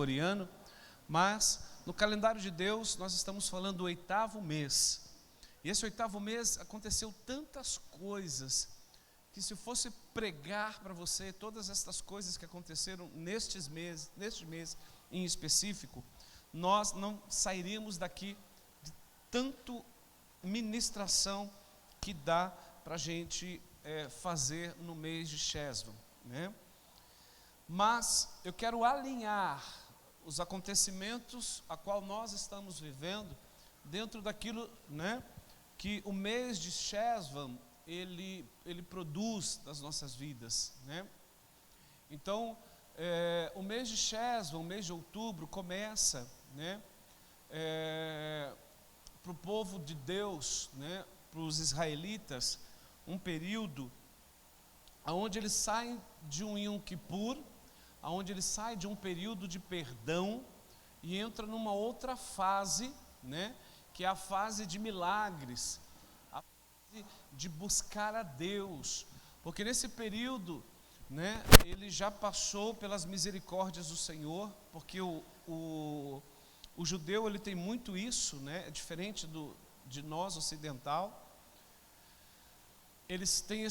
gregoriano, mas no calendário de Deus nós estamos falando do 8º mês. E esse 8º mês aconteceu tantas coisas, que se eu fosse pregar para você todas estas coisas que aconteceram neste mês em específico, nós não sairíamos daqui de tanto ministração que dá para a gente fazer no mês de Chesvan, né? Mas eu quero alinhar os acontecimentos a qual nós estamos vivendo dentro daquilo, né, que o mês de Chesvan ele produz nas nossas vidas, né? Então, o mês de Chesvan, o mês de outubro, começa, né, para o povo de Deus, né, para os israelitas, um período onde eles saem de um Yom Kippur, onde eles saem de um período de perdão e entram numa outra fase, né, que é a fase de milagres, a fase de buscar a Deus, porque nesse período, né, ele já passou pelas misericórdias do Senhor, porque o judeu ele tem muito isso, né, é diferente de nós ocidental. Eles têm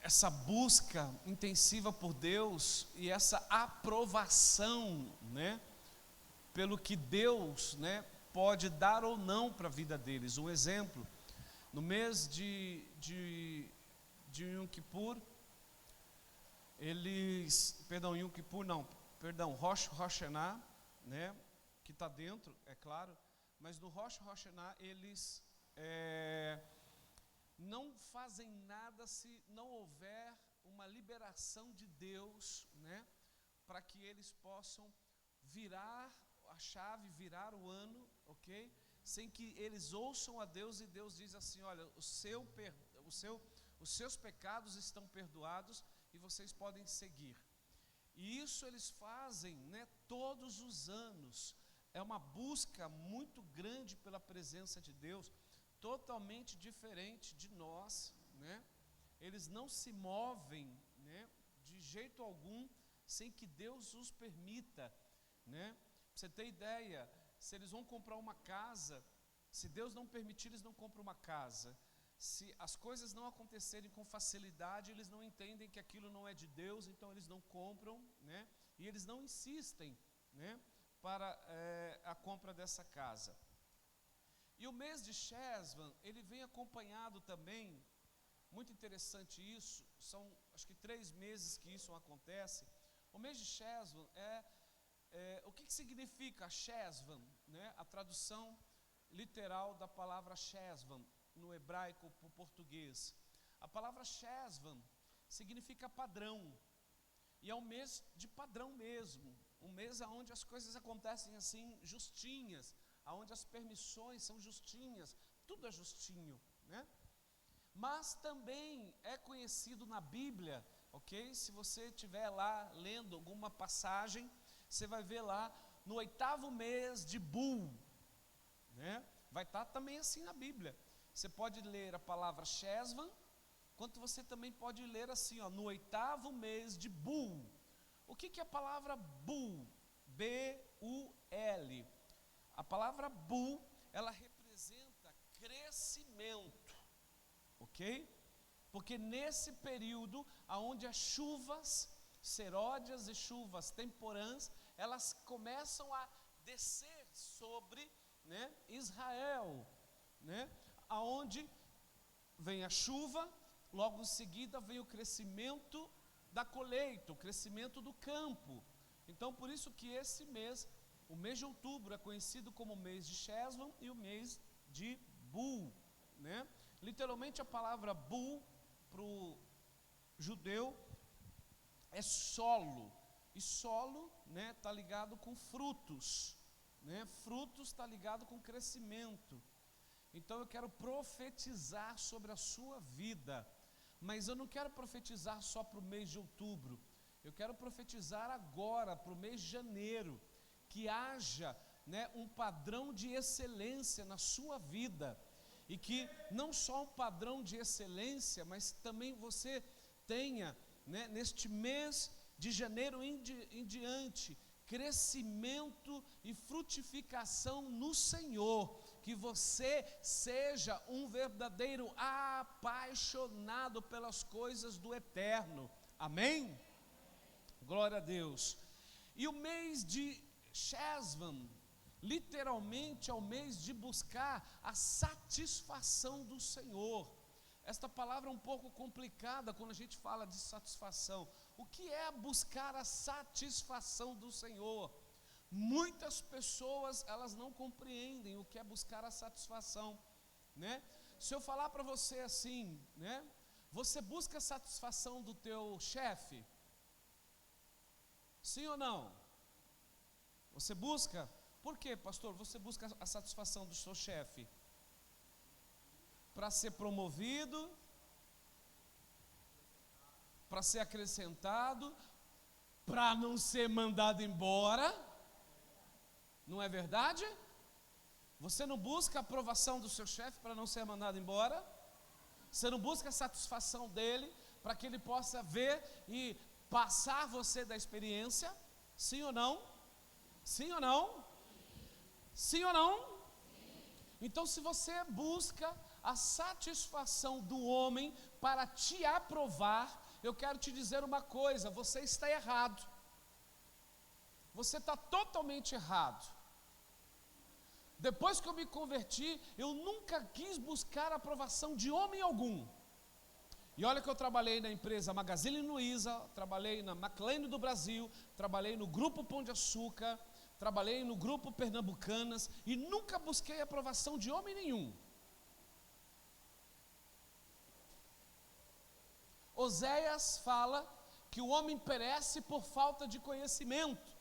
essa busca intensiva por Deus e essa aprovação, né, pelo que Deus, né, pode dar ou não para a vida deles. Um exemplo, no mês de Yom Kippur, Rosh Hashanah, né, que está dentro, é claro, mas no Rosh Hashanah eles não fazem nada se não houver uma liberação de Deus, né, para que eles possam virar a chave, virar o ano, ok? Sem que eles ouçam a Deus, e Deus diz assim: olha, os seus pecados estão perdoados e vocês podem seguir. E isso eles fazem, né, todos os anos. É uma busca muito grande pela presença de Deus, totalmente diferente de nós, né? Eles não se movem, né, de jeito algum sem que Deus os permita, né? Pra você ter ideia, se eles vão comprar uma casa, se Deus não permitir, eles não compram uma casa. Se as coisas não acontecerem com facilidade, eles não entendem que aquilo não é de Deus, então eles não compram, né? E eles não insistem, né, para a compra dessa casa. E o mês de Chesvan, ele vem acompanhado também, muito interessante isso, são acho que 3 meses que isso acontece. O mês de Chesvan o que significa Chesvan, né? A tradução literal da palavra Chesvan, no hebraico para o português. A palavra Chesvan significa padrão, e é um mês de padrão mesmo, um mês onde as coisas acontecem assim, justinhas, onde as permissões são justinhas, tudo é justinho, né? Mas também é conhecido na Bíblia, ok? Se você estiver lá lendo alguma passagem, você vai ver lá no 8º mês de Bul, né? Vai estar também assim na Bíblia. Você pode ler a palavra Chesvan, quanto você também pode ler assim, ó, no 8º mês de Bul. O que é a palavra Bul? B-U-L. A palavra Bul, ela representa crescimento, ok? Porque nesse período, onde as chuvas seródias e chuvas temporãs, elas começam a descer sobre, né, Israel, né? Aonde vem a chuva, logo em seguida vem o crescimento da colheita, o crescimento do campo. Então, por isso que esse mês, o mês de outubro, é conhecido como o mês de Chesvan e o mês de Bul, né? Literalmente a palavra Bul para o judeu é solo, e solo, né, está ligado com frutos, né? Frutos está ligado com crescimento. Então eu quero profetizar sobre a sua vida, mas eu não quero profetizar só para o mês de outubro, eu quero profetizar agora para o mês de janeiro, que haja, né, um padrão de excelência na sua vida, e que não só um padrão de excelência, mas também você tenha, né, neste mês de janeiro em diante, crescimento e frutificação no Senhor, que você seja um verdadeiro apaixonado pelas coisas do eterno, amém? Glória a Deus. E o mês de Chesvan, literalmente é o mês de buscar a satisfação do Senhor. Esta palavra é um pouco complicada quando a gente fala de satisfação. O que é buscar a satisfação do Senhor? Muitas pessoas, elas não compreendem o que é buscar a satisfação, né? Se eu falar para você assim, né? Você busca a satisfação do teu chefe? Sim ou não? Você busca? Por quê, pastor? Você busca a satisfação do seu chefe? Para ser promovido, para ser acrescentado, para não ser mandado embora. Não é verdade? Você não busca a aprovação do seu chefe para não ser mandado embora? Você não busca a satisfação dele para que ele possa ver e passar você da experiência? Sim ou não? Sim ou não? Sim ou não? Então, se você busca a satisfação do homem para te aprovar, eu quero te dizer uma coisa: você está errado. Você está totalmente errado. Depois que eu me converti, eu nunca quis buscar a aprovação de homem algum. E olha que eu trabalhei na empresa Magazine Luiza, trabalhei na McLaren do Brasil, trabalhei no Grupo Pão de Açúcar, trabalhei no Grupo Pernambucanas e nunca busquei a aprovação de homem nenhum. Oséias fala que o homem perece por falta de conhecimento.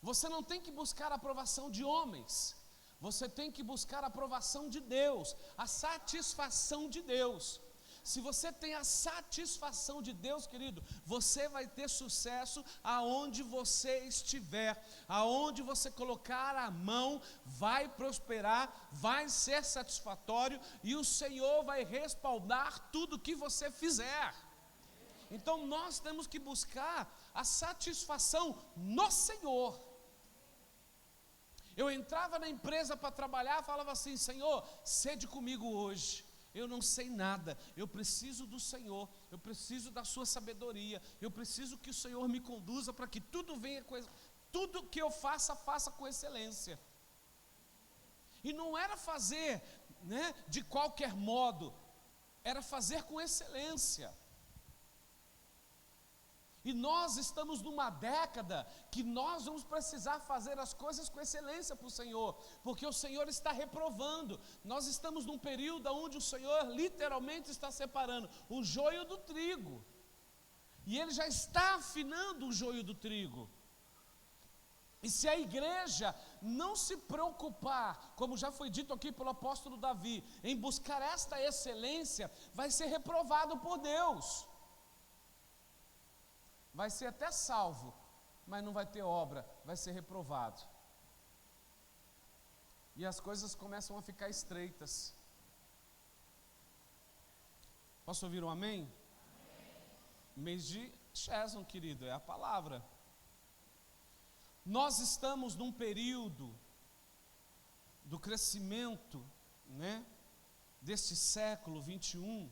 Você não tem que buscar a aprovação de homens, você tem que buscar a aprovação de Deus, a satisfação de Deus. Se você tem a satisfação de Deus, querido, você vai ter sucesso aonde você estiver, aonde você colocar a mão, vai prosperar, vai ser satisfatório e o Senhor vai respaldar tudo que você fizer. Então nós temos que buscar a satisfação no Senhor. Eu entrava na empresa para trabalhar, falava assim: Senhor, sede comigo hoje. Eu não sei nada, eu preciso do Senhor, eu preciso da sua sabedoria, eu preciso que o Senhor me conduza para que tudo venha tudo que eu faça com excelência. E não era fazer, né, de qualquer modo, era fazer com excelência. E nós estamos numa década que nós vamos precisar fazer as coisas com excelência para o Senhor, porque o Senhor está reprovando. Nós estamos num período onde o Senhor literalmente está separando o joio do trigo, e Ele já está afinando o joio do trigo. E se a igreja não se preocupar, como já foi dito aqui pelo apóstolo Davi, em buscar esta excelência, vai ser reprovado por Deus. Vai ser até salvo, mas não vai ter obra, vai ser reprovado. E as coisas começam a ficar estreitas. Posso ouvir um amém? Amém. Mês de Chesvan, querido, é a palavra. Nós estamos num período do crescimento, né, deste século 21,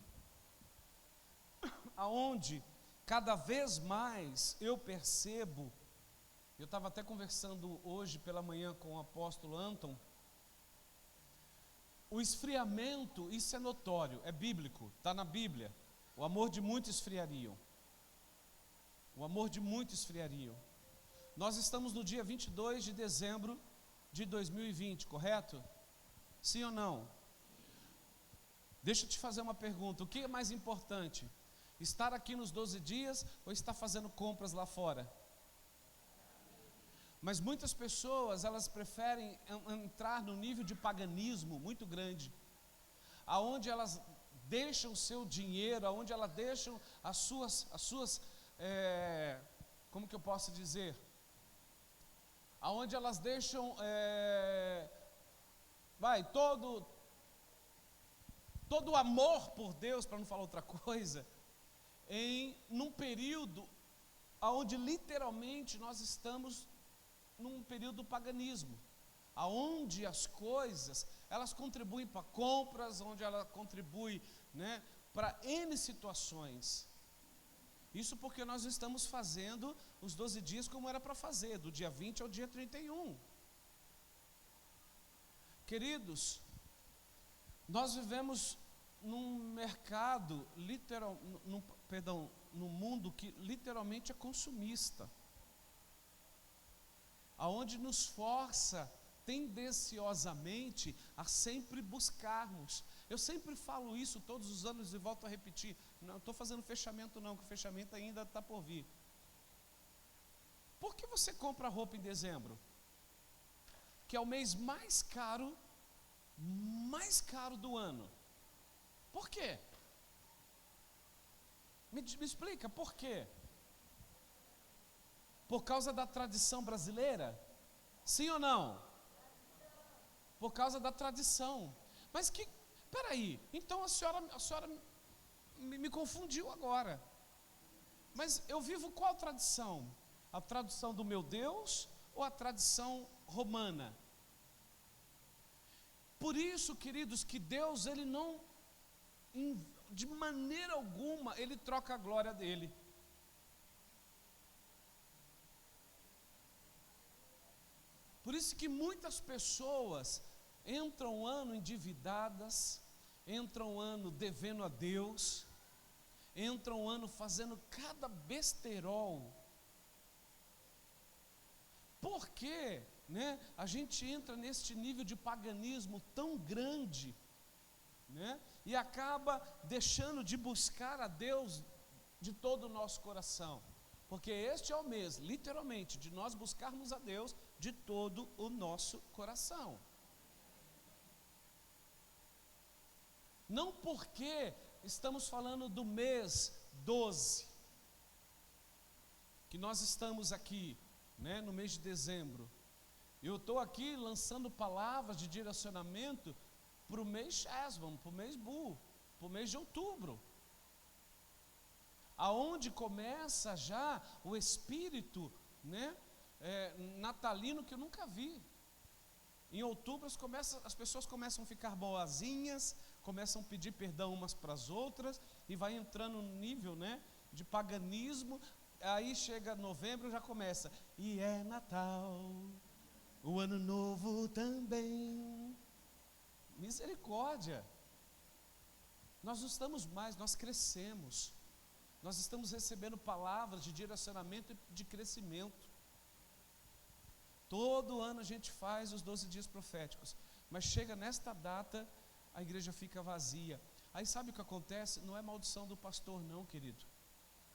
aonde cada vez mais eu percebo, eu estava até conversando hoje pela manhã com o apóstolo Anton, o esfriamento, isso é notório, é bíblico, está na Bíblia. O amor de muitos esfriariam. O amor de muitos esfriariam. Nós estamos no dia 22 de dezembro de 2020, correto? Sim ou não? Deixa eu te fazer uma pergunta, o que é mais importante? Estar aqui nos 12 dias ou estar fazendo compras lá fora? Mas muitas pessoas, elas preferem entrar no nível de paganismo muito grande, aonde elas deixam o seu dinheiro, aonde elas deixam as suas como que eu posso dizer? Aonde elas deixam todo o amor por Deus, para não falar outra coisa, num período aonde literalmente nós estamos num período do paganismo, aonde as coisas, elas contribuem para compras, onde ela contribui, né, para N situações. Isso porque nós estamos fazendo os 12 dias como era para fazer, do dia 20 ao dia 31. Queridos, nós vivemos num mercado, num mundo que literalmente é consumista, aonde nos força tendenciosamente a sempre buscarmos. Eu sempre falo isso todos os anos e volto a repetir. Não estou fazendo fechamento não, que o fechamento ainda está por vir. Por que você compra roupa em dezembro? Que é o mês mais caro do ano. Por quê? Me explica, por quê? Por causa da tradição brasileira? Sim ou não? Por causa da tradição. Mas peraí, então a senhora me confundiu agora. Mas eu vivo qual tradição? A tradição do meu Deus ou a tradição romana? Por isso, queridos, que Deus, Ele não, de maneira alguma, Ele troca a glória dEle. Por isso que muitas pessoas entram o ano endividadas, entram o ano devendo a Deus, entram o ano fazendo cada besterol. Por quê? Né? A gente entra neste nível de paganismo tão grande, né? E acaba deixando de buscar a Deus de todo o nosso coração, porque este é o mês, literalmente, de nós buscarmos a Deus de todo o nosso coração. Não porque estamos falando do mês 12, que nós estamos aqui, né, no mês de dezembro. Eu estou aqui lançando palavras de direcionamento para o mês Shesvan, para o mês Bu, para o mês de outubro, aonde começa já o espírito, né, natalino que eu nunca vi. Em outubro as pessoas começam a ficar boazinhas, começam a pedir perdão umas para as outras, e vai entrando no nível, né, de paganismo. Aí chega novembro, já começa, e é Natal, o ano novo também. Misericórdia. Nós não estamos mais, nós crescemos. Nós estamos recebendo palavras de direcionamento e de crescimento. Todo ano a gente faz os 12 dias proféticos, mas chega nesta data, a igreja fica vazia. Aí sabe o que acontece? Não é maldição do pastor não, querido.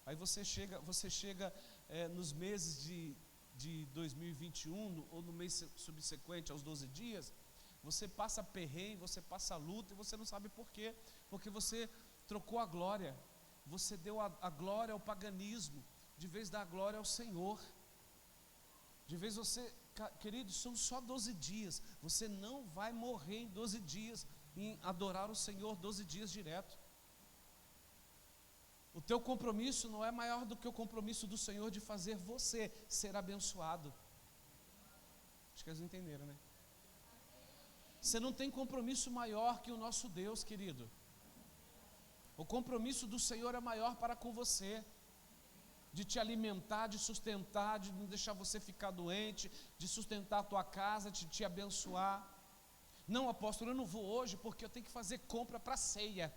Aí você chega nos meses de 2021, ou no mês subsequente aos 12 dias, você passa perrengue, você passa luta, e você não sabe por quê, porque você trocou a glória, você deu a glória ao paganismo, de vez da glória ao Senhor. De vez você, queridos, são só 12 dias, você não vai morrer em 12 dias, em adorar o Senhor 12 dias direto. O teu compromisso não é maior do que o compromisso do Senhor de fazer você ser abençoado. Acho que eles entenderam, né? Você não tem compromisso maior que o nosso Deus, querido. O compromisso do Senhor é maior para com você, de te alimentar, de sustentar, de não deixar você ficar doente, de sustentar a tua casa, de te abençoar. Não, apóstolo, eu não vou hoje porque eu tenho que fazer compra para a ceia.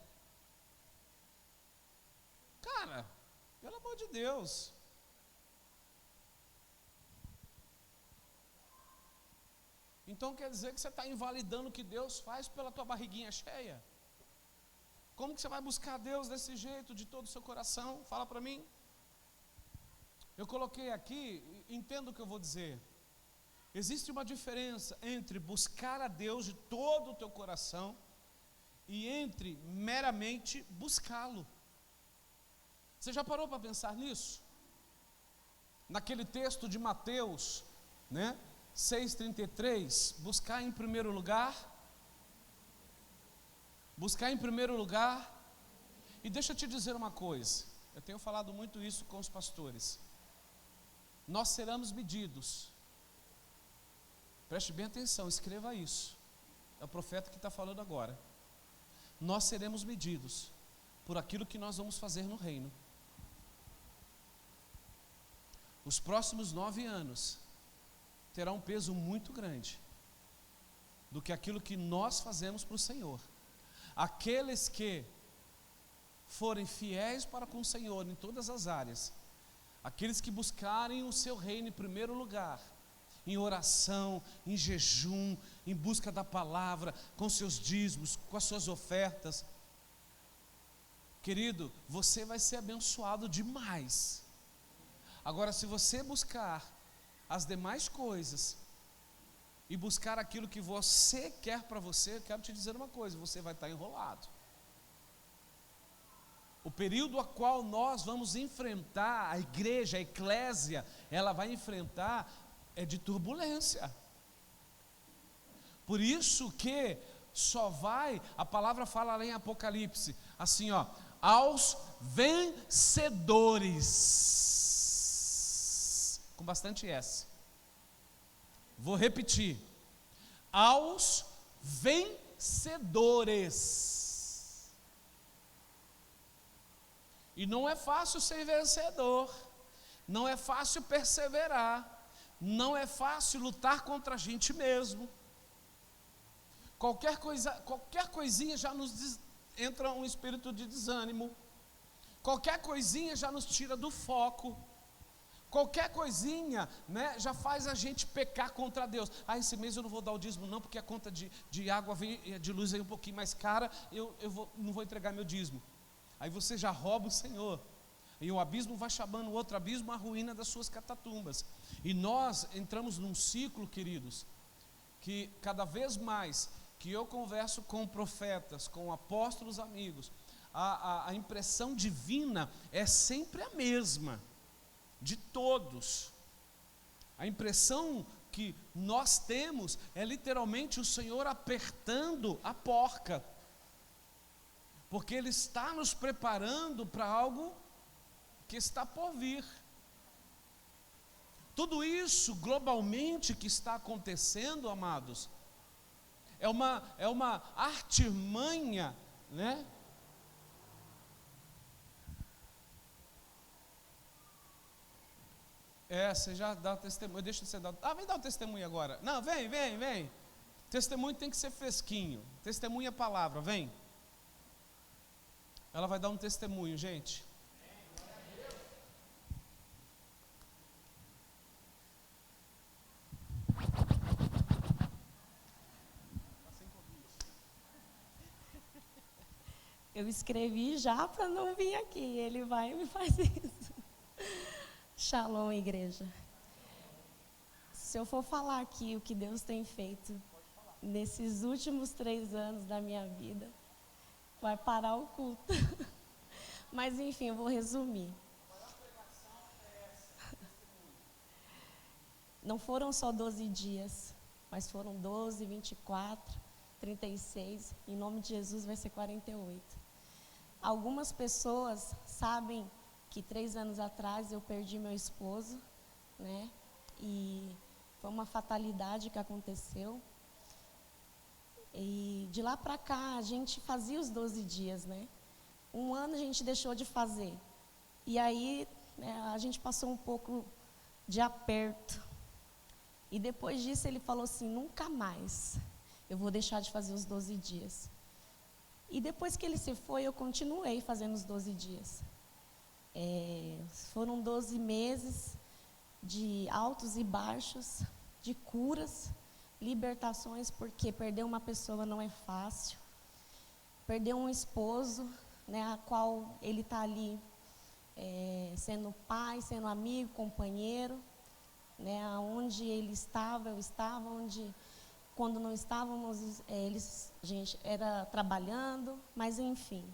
Cara, pelo amor de Deus. Então quer dizer que você está invalidando o que Deus faz pela tua barriguinha cheia? Como que você vai buscar Deus desse jeito, de todo o seu coração? Fala para mim. Eu coloquei aqui, entendo o que eu vou dizer. Existe uma diferença entre buscar a Deus de todo o teu coração e entre meramente buscá-lo. Você já parou para pensar nisso? Naquele texto de Mateus, né, 6,33, buscar em primeiro lugar. E deixa eu te dizer uma coisa, eu tenho falado muito isso com os pastores. nós seremos medidos. Preste bem atenção, escreva isso. É o profeta que está falando agora. Nós seremos medidos por aquilo que nós vamos fazer no reino. Os próximos 9 anos terá um peso muito grande do que aquilo que nós fazemos para o Senhor. Aqueles que forem fiéis para com o Senhor em todas as áreas, aqueles que buscarem o seu reino em primeiro lugar, em oração, em jejum, em busca da palavra, com seus dízimos, com as suas ofertas, querido, você vai ser abençoado demais. Agora, se você buscar as demais coisas e buscar aquilo que você quer para você, eu quero te dizer uma coisa: você vai estar enrolado. O período a qual nós vamos enfrentar, a igreja, a eclésia, ela vai enfrentar, é de turbulência. Por isso que só vai, a palavra fala lá em Apocalipse, assim ó, aos vencedores, com bastante S. Vou repetir, aos vencedores. E não é fácil ser vencedor, não é fácil perseverar, não é fácil lutar contra a gente mesmo. Qualquer coisinha já nos entra um espírito de desânimo, qualquer coisinha já nos tira do foco, qualquer coisinha, né, já faz a gente pecar contra Deus. Esse mês eu não vou dar o dízimo não, porque a conta de água de luz vem um pouquinho mais cara, não vou entregar meu dízimo. Aí você já rouba o Senhor, e o abismo vai chamando o outro abismo, a ruína das suas catatumbas. E nós entramos num ciclo, queridos, que cada vez mais que eu converso com profetas, com apóstolos amigos, a impressão divina é sempre a mesma, de todos. A impressão que nós temos é literalmente o Senhor apertando a porca, porque Ele está nos preparando para algo que está por vir. Tudo isso globalmente que está acontecendo, amados, é uma artimanha, né? Você já dá o testemunho, deixa você dar. Vem dar o testemunho agora. Não, vem. Testemunho tem que ser fresquinho. Testemunha a palavra, vem. Ela vai dar um testemunho, gente. Eu escrevi já para não vir aqui. Ele vai e me faz isso. Shalom, igreja. Se eu for falar aqui o que Deus tem feito nesses últimos 3 anos da minha vida, vai parar o culto. Mas enfim, eu vou resumir. Não foram só 12 dias, mas foram 12, 24, 36. Em nome de Jesus vai ser 48. Algumas pessoas sabem que 3 anos atrás eu perdi meu esposo, né? E foi uma fatalidade que aconteceu. E de lá para cá a gente fazia os 12 dias, né? 1 ano a gente deixou de fazer. E aí, né, a gente passou um pouco de aperto. E depois disso ele falou assim: nunca mais eu vou deixar de fazer os 12 dias. E depois que ele se foi, eu continuei fazendo os 12 dias. Foram 12 meses de altos e baixos, de curas, libertações, porque perder uma pessoa não é fácil. Perder um esposo, né, a qual ele está ali sendo pai, sendo amigo, companheiro, né, onde ele estava, eu estava, onde quando não estávamos, a gente era trabalhando, mas enfim.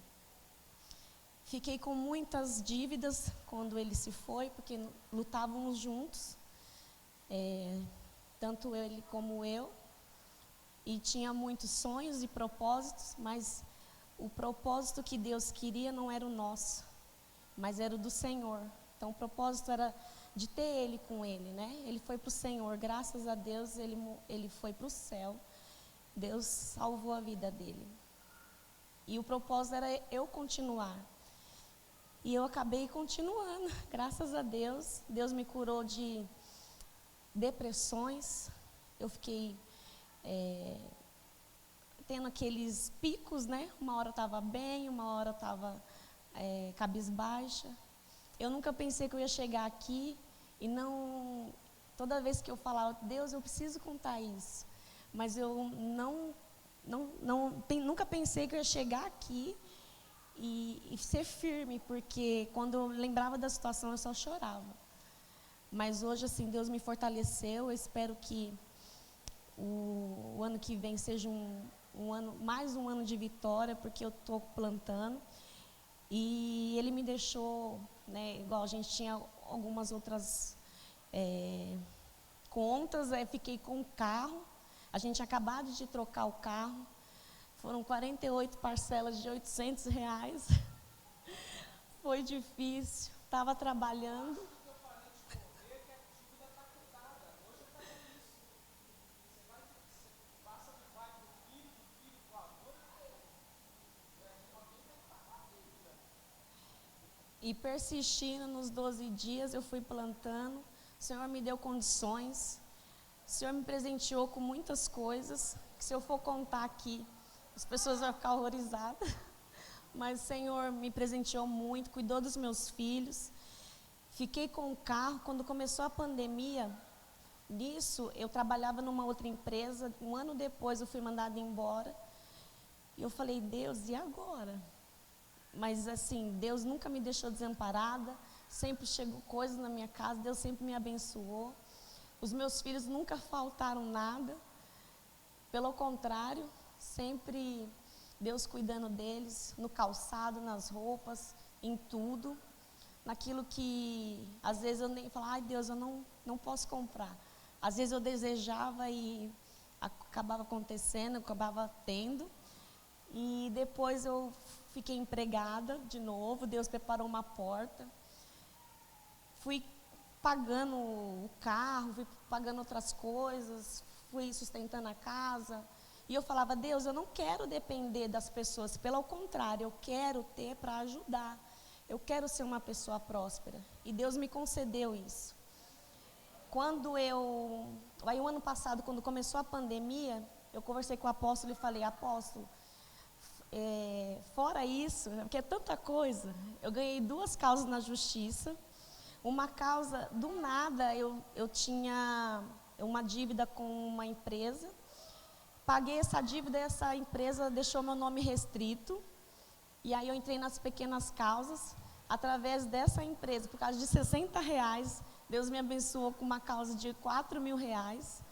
Fiquei com muitas dívidas quando ele se foi, porque lutávamos juntos, tanto ele como eu, e tinha muitos sonhos e propósitos, mas o propósito que Deus queria não era o nosso, mas era o do Senhor. Então o propósito era de ter ele com ele, né? Ele foi para o Senhor, graças a Deus ele foi para o céu. Deus salvou a vida dele. E o propósito era eu continuar. E eu acabei continuando, graças a Deus. Deus me curou de depressões. Eu fiquei tendo aqueles picos, né? Uma hora eu estava bem, uma hora eu estava cabisbaixa. Eu nunca pensei que eu ia chegar aqui e não... Toda vez que eu falava, Deus, eu preciso contar isso. Mas eu nunca pensei que eu ia chegar aqui e ser firme, porque quando eu lembrava da situação eu só chorava. Mas hoje, assim, Deus me fortaleceu. Eu espero que o ano que vem seja mais um ano de vitória, porque eu estou plantando. E Ele me deixou, né, igual a gente tinha algumas outras contas, fiquei com o carro. A gente acabado de trocar o carro. Foram 48 parcelas de R$800. Foi difícil. Estava trabalhando. E persistindo nos 12 dias, eu fui plantando. O Senhor me deu condições. O Senhor me presenteou com muitas coisas, que se eu for contar aqui, as pessoas vão ficar horrorizadas. Mas o Senhor me presenteou muito, cuidou dos meus filhos. Fiquei com o carro. Quando começou a pandemia, nisso eu trabalhava numa outra empresa. Um ano depois eu fui mandada embora. E eu falei, Deus, e agora? Mas assim, Deus nunca me deixou desamparada. Sempre chegou coisas na minha casa, Deus sempre me abençoou. Os meus filhos nunca faltaram nada. Pelo contrário, sempre Deus cuidando deles, no calçado, nas roupas, em tudo. Naquilo que, às vezes eu nem falava, ai Deus, eu não posso comprar. Às vezes eu desejava e acabava acontecendo, acabava tendo. E depois eu fiquei empregada de novo, Deus preparou uma porta. Fui pagando o carro, fui pagando outras coisas, fui sustentando a casa. E eu falava, Deus, eu não quero depender das pessoas, pelo contrário, eu quero ter para ajudar. Eu quero ser uma pessoa próspera. E Deus me concedeu isso. Aí o ano passado, quando começou a pandemia, eu conversei com o apóstolo e falei, apóstolo, fora isso, porque é tanta coisa, eu ganhei 2 causas na justiça. Uma causa, do nada, eu tinha uma dívida com uma empresa, paguei essa dívida e essa empresa deixou meu nome restrito. E aí eu entrei nas pequenas causas, através dessa empresa, por causa de R$60, Deus me abençoou com uma causa de R$4.000.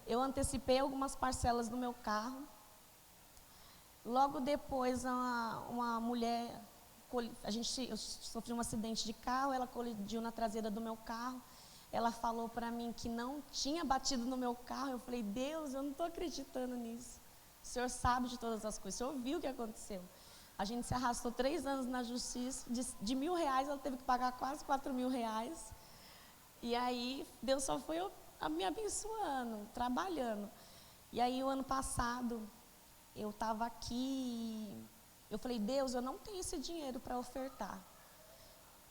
Eu antecipei algumas parcelas do meu carro. Logo depois, uma mulher, eu sofri um acidente de carro, ela colidiu na traseira do meu carro. Ela falou para mim que não tinha batido no meu carro. Eu falei, Deus, eu não estou acreditando nisso. O Senhor sabe de todas as coisas, o Senhor viu o que aconteceu. A gente se arrastou 3 anos na justiça, de R$1.000 ela teve que pagar quase R$4.000. E aí, Deus só foi me abençoando, trabalhando. E aí, o ano passado, eu estava aqui e eu falei, Deus, eu não tenho esse dinheiro para ofertar,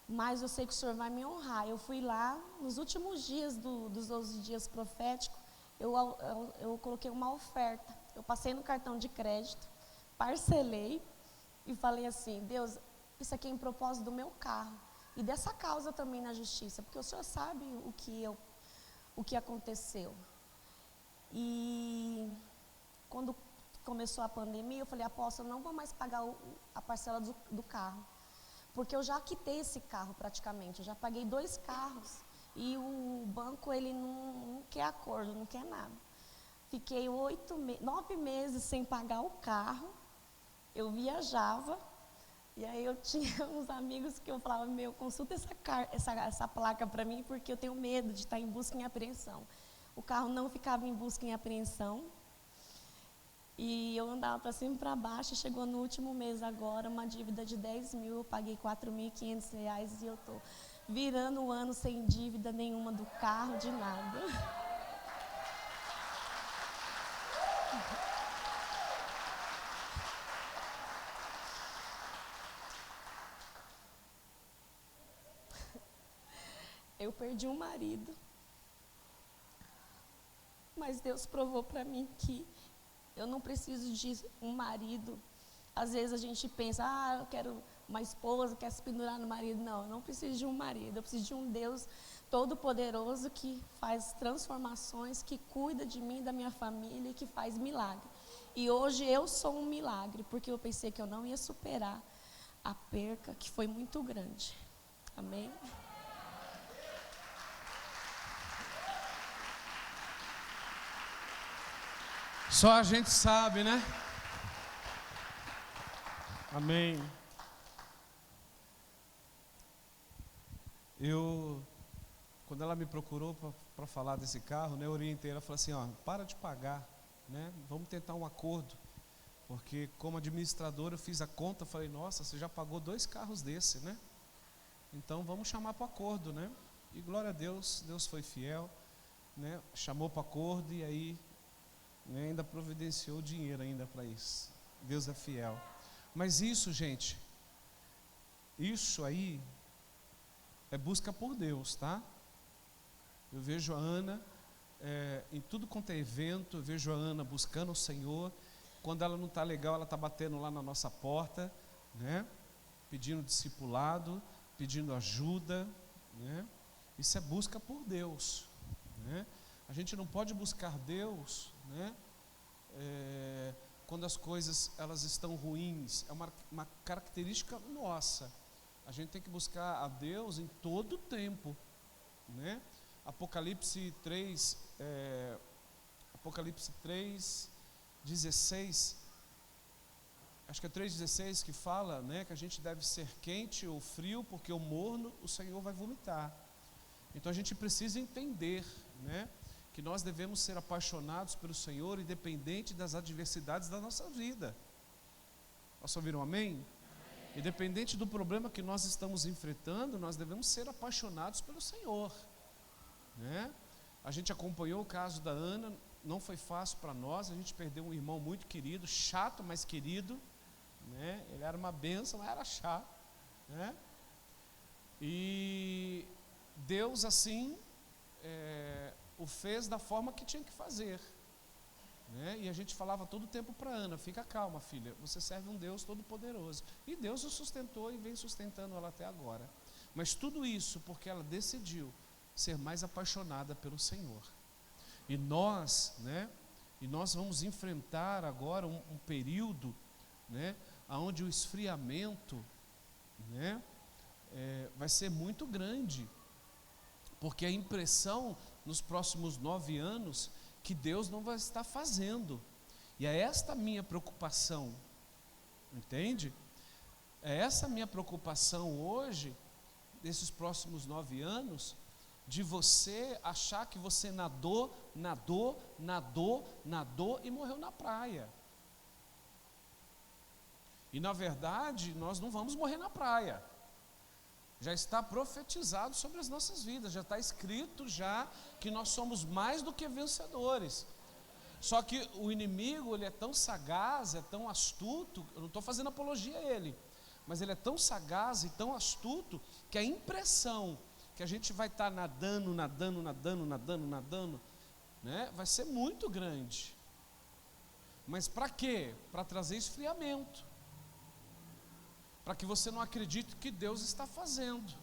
mas eu sei que o Senhor vai me honrar. Eu fui lá, nos últimos dias dos 12 dias proféticos, eu coloquei uma oferta. Eu passei no cartão de crédito, parcelei e falei assim, Deus, isso aqui é em propósito do meu carro e dessa causa também na justiça, porque o Senhor sabe o que aconteceu. E quando começou a pandemia, eu falei, apóstolo, eu não vou mais pagar a parcela do carro, porque eu já quitei esse carro praticamente, eu já paguei 2 carros e o banco ele não quer acordo, não quer nada. Fiquei 9 meses sem pagar o carro. Eu viajava e aí eu tinha uns amigos que eu falava, consulta essa placa para mim, porque eu tenho medo de estar em busca e apreensão. O carro não ficava em busca e apreensão. E eu andava para cima e para baixo. Chegou no último mês agora, uma dívida de 10 mil, eu paguei R$4.500 e eu estou virando o ano sem dívida nenhuma do carro, de nada. Eu perdi um marido, mas Deus provou para mim que eu não preciso de um marido. Às vezes a gente pensa, eu quero uma esposa, quero se pendurar no marido. Não, eu não preciso de um marido, eu preciso de um Deus todo-poderoso que faz transformações, que cuida de mim, da minha família e que faz milagre. E hoje eu sou um milagre, porque eu pensei que eu não ia superar a perca, que foi muito grande. Amém? Só a gente sabe, né? Amém. Quando ela me procurou para falar desse carro, né, eu orientei ela, falei assim, para de pagar, né? Vamos tentar um acordo. Porque como administrador eu fiz a conta, falei, nossa, você já pagou 2 carros desse, né? Então vamos chamar para o acordo, né? E glória a Deus, Deus foi fiel, né? Chamou para o acordo e aí, né, ainda providenciou dinheiro ainda para isso. Deus é fiel. Mas isso, gente, isso aí é busca por Deus, tá? Eu vejo a Ana em tudo quanto é evento, eu vejo a Ana buscando o Senhor. Quando ela não está legal, ela está batendo lá na nossa porta, né? Pedindo discipulado, pedindo ajuda, né? Isso é busca por Deus, né? A gente não pode buscar Deus, né? Quando as coisas elas estão ruins. É uma característica nossa. A gente tem que buscar a Deus em todo o tempo, né? Apocalipse 3, 16, acho que é 3,16 que fala, né, que a gente deve ser quente ou frio, porque o morno o Senhor vai vomitar. Então a gente precisa entender, né, que nós devemos ser apaixonados pelo Senhor, independente das adversidades da nossa vida. Posso ouvir um amém? Independente do problema que nós estamos enfrentando, nós devemos ser apaixonados pelo Senhor, né? A gente acompanhou o caso da Ana, não foi fácil para nós, a gente perdeu um irmão muito querido, chato, mas querido, né? Ele era uma bênção, mas era chato, né? E Deus assim o fez da forma que tinha que fazer, né? E a gente falava todo o tempo para Ana, fica calma, filha, você serve um Deus todo poderoso. E Deus o sustentou e vem sustentando ela até agora. Mas tudo isso porque ela decidiu ser mais apaixonada pelo Senhor. E nós, né? E nós vamos enfrentar agora um período, né, onde o esfriamento, né, vai ser muito grande, porque a impressão nos próximos 9 anos que Deus não vai estar fazendo. E é esta a minha preocupação, entende? É essa a minha preocupação hoje, desses próximos 9 anos, de você achar que você nadou e morreu na praia. E na verdade, nós não vamos morrer na praia. Já está profetizado sobre as nossas vidas, já está escrito já que nós somos mais do que vencedores. Só que o inimigo, ele é tão sagaz, é tão astuto, eu não estou fazendo apologia a ele, mas ele é tão sagaz e tão astuto que a impressão que a gente vai estar nadando, né, vai ser muito grande. Mas para quê? Para trazer esfriamento, para que você não acredite que Deus está fazendo,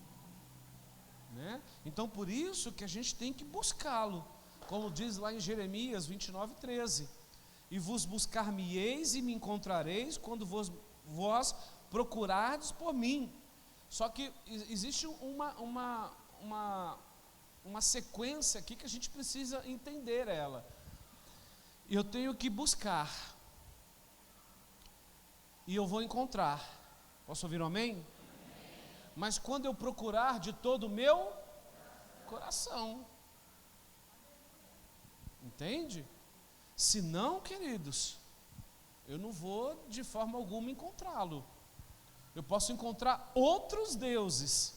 né? Então por isso que a gente tem que buscá-lo, como diz lá em Jeremias 29:13, e vos buscar-me-eis e me encontrareis quando vós procurardes por mim. Só que existe uma sequência aqui que a gente precisa entender ela. Eu tenho que buscar, e eu vou encontrar. Posso ouvir um amém? Amém. Mas quando eu procurar de todo o meu coração, entende? Se não, queridos, eu não vou de forma alguma encontrá-lo. Eu posso encontrar outros deuses,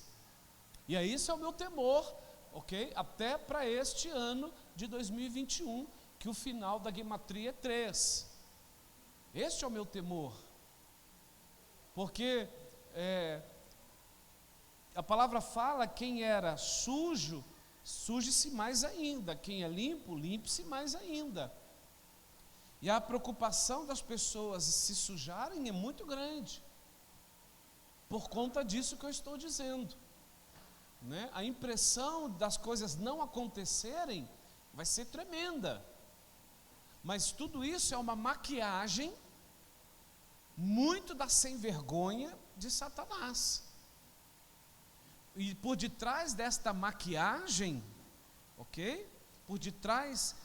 E aí esse é o meu temor, ok? Até para este ano de 2021, que o final da gematria é 3. Este é o meu temor. Porque a palavra fala, quem era sujo, suje-se mais ainda. Quem é limpo, limpe-se mais ainda. E a preocupação das pessoas se sujarem é muito grande, por conta disso que eu estou dizendo, né? A impressão das coisas não acontecerem vai ser tremenda, mas tudo isso é uma maquiagem muito da sem vergonha de Satanás. E por detrás desta maquiagem, ok? Por detrás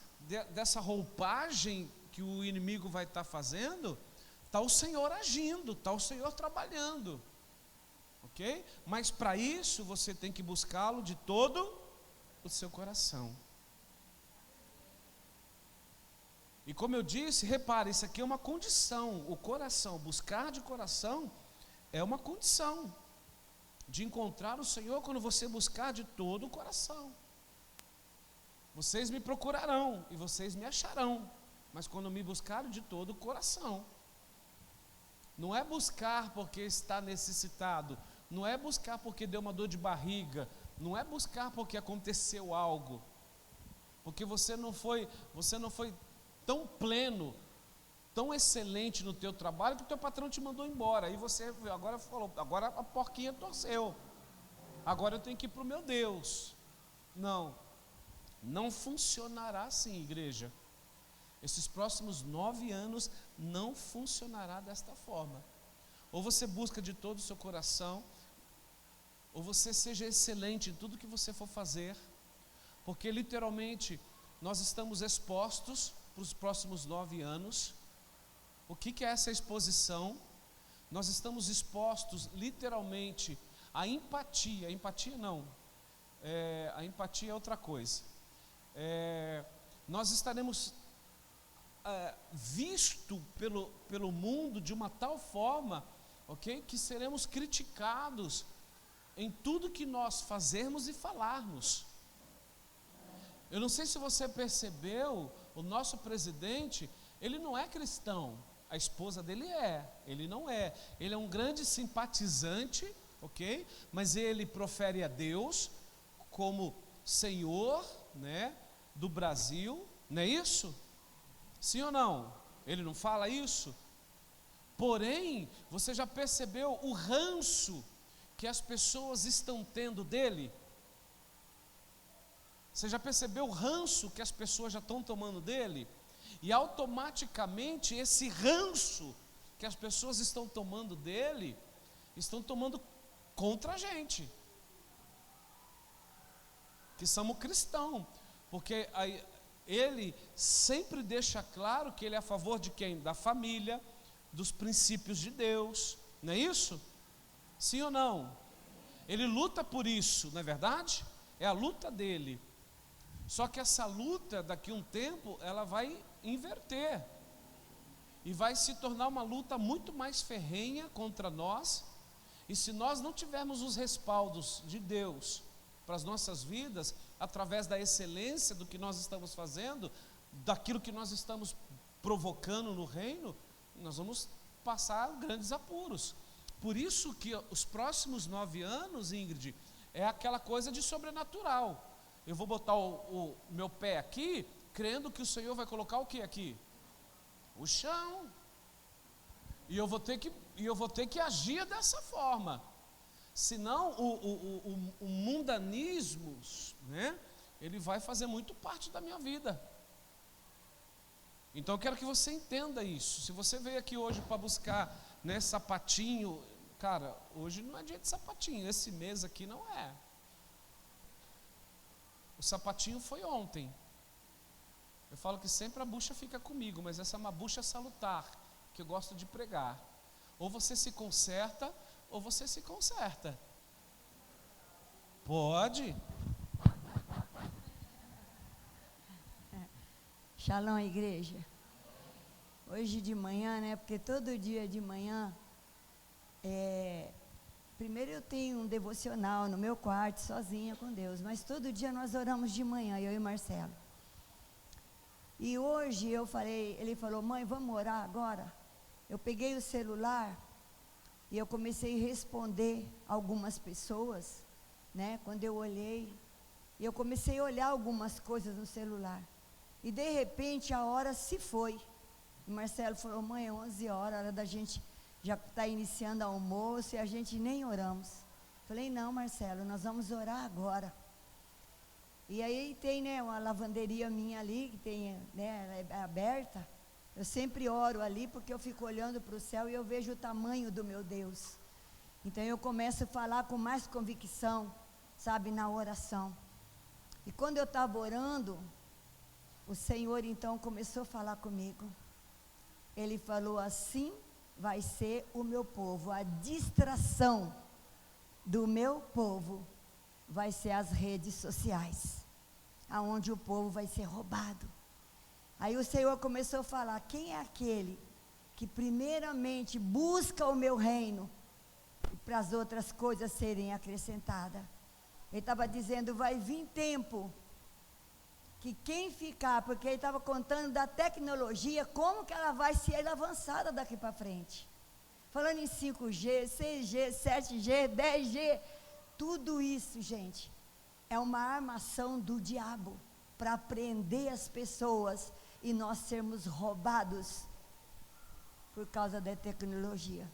dessa roupagem que o inimigo vai estar fazendo, está o Senhor agindo, está o Senhor trabalhando, ok? Mas para isso você tem que buscá-lo de todo o seu coração. E como eu disse, repare, isso aqui é uma condição. O coração, buscar de coração é uma condição de encontrar o Senhor quando você buscar de todo o coração. Vocês me procurarão e vocês me acharão, mas quando me buscarem de todo o coração. Não é buscar porque está necessitado, não é buscar porque deu uma dor de barriga, não é buscar porque aconteceu algo, porque você não foi tão pleno, tão excelente no teu trabalho que o teu patrão te mandou embora. Aí você agora falou, agora a porquinha torceu, agora eu tenho que ir para o meu Deus. Não funcionará assim, igreja. Esses próximos 9 anos não funcionará desta forma. Ou você busca de todo o seu coração, ou você seja excelente em tudo que você for fazer, porque literalmente nós estamos expostos para os próximos 9 anos. O que é essa exposição? Nós estamos expostos literalmente à empatia. A empatia é outra coisa. Nós estaremos visto pelo mundo de uma tal forma, ok, que seremos criticados em tudo que nós fazermos e falarmos. Eu não sei se você percebeu, o nosso presidente, ele não é cristão, a esposa dele ele não é, ele é um grande simpatizante, ok, mas ele profere a Deus como Senhor, né, do Brasil, não é isso? Sim ou não? Ele não fala isso? Porém, você já percebeu o ranço que as pessoas estão tendo dele? Você já percebeu o ranço que as pessoas já estão tomando dele? E automaticamente esse ranço que as pessoas estão tomando dele, estão tomando contra a gente, que somos cristãos, porque ele sempre deixa claro que ele é a favor de quem? Da família, dos princípios de Deus, não é isso? Sim ou não? Ele luta por isso, não é verdade? É a luta dele. Só que essa luta, daqui a um tempo, ela vai inverter e vai se tornar uma luta muito mais ferrenha contra nós. E se nós não tivermos os respaldos de Deus para as nossas vidas, através da excelência do que nós estamos fazendo, daquilo que nós estamos provocando no reino, nós vamos passar grandes apuros. Por isso que os próximos 9 anos, Ingrid, é aquela coisa de sobrenatural. Eu vou botar o meu pé aqui, crendo que o Senhor vai colocar o que aqui? O chão. E eu vou ter que agir dessa forma. Senão o mundanismo, né, ele vai fazer muito parte da minha vida. Então eu quero que você entenda isso. Se você veio aqui hoje para buscar, né, sapatinho, cara, hoje não é dia de sapatinho, esse mês aqui não é. O sapatinho foi ontem. Eu falo que sempre a bucha fica comigo, mas essa é uma bucha salutar, que eu gosto de pregar. Ou você se conserta, ou você se conserta. Pode. Shalom, igreja. Hoje de manhã, né? Porque todo dia de manhã Primeiro eu tenho um devocional no meu quarto, sozinha com Deus, mas todo dia nós oramos de manhã, eu e o Marcelo. E hoje ele falou, mãe, vamos orar agora? Eu peguei o celular e eu comecei a responder algumas pessoas, né? Quando eu olhei, eu comecei a olhar algumas coisas no celular. E de repente a hora se foi. O Marcelo falou, mãe, é 11 horas, a hora da gente já está iniciando o almoço e a gente nem oramos. Falei, não, Marcelo, nós vamos orar agora. E aí tem, né, uma lavanderia minha ali, que tem, né, é aberta. Eu sempre oro ali, porque eu fico olhando para o céu e eu vejo o tamanho do meu Deus. Então eu começo a falar com mais convicção, sabe, na oração. E quando eu estava orando, o Senhor então começou a falar comigo. Ele falou, assim vai ser o meu povo, a distração do meu povo vai ser as redes sociais, aonde o povo vai ser roubado. Aí o Senhor começou a falar, quem é aquele que primeiramente busca o meu reino, e para as outras coisas serem acrescentadas? Ele estava dizendo, vai vir tempo, que quem ficar, porque ele estava contando da tecnologia, como que ela vai ser avançada daqui para frente. Falando em 5G, 6G, 7G, 10G, tudo isso, gente, é uma armação do diabo para prender as pessoas e nós sermos roubados por causa da tecnologia.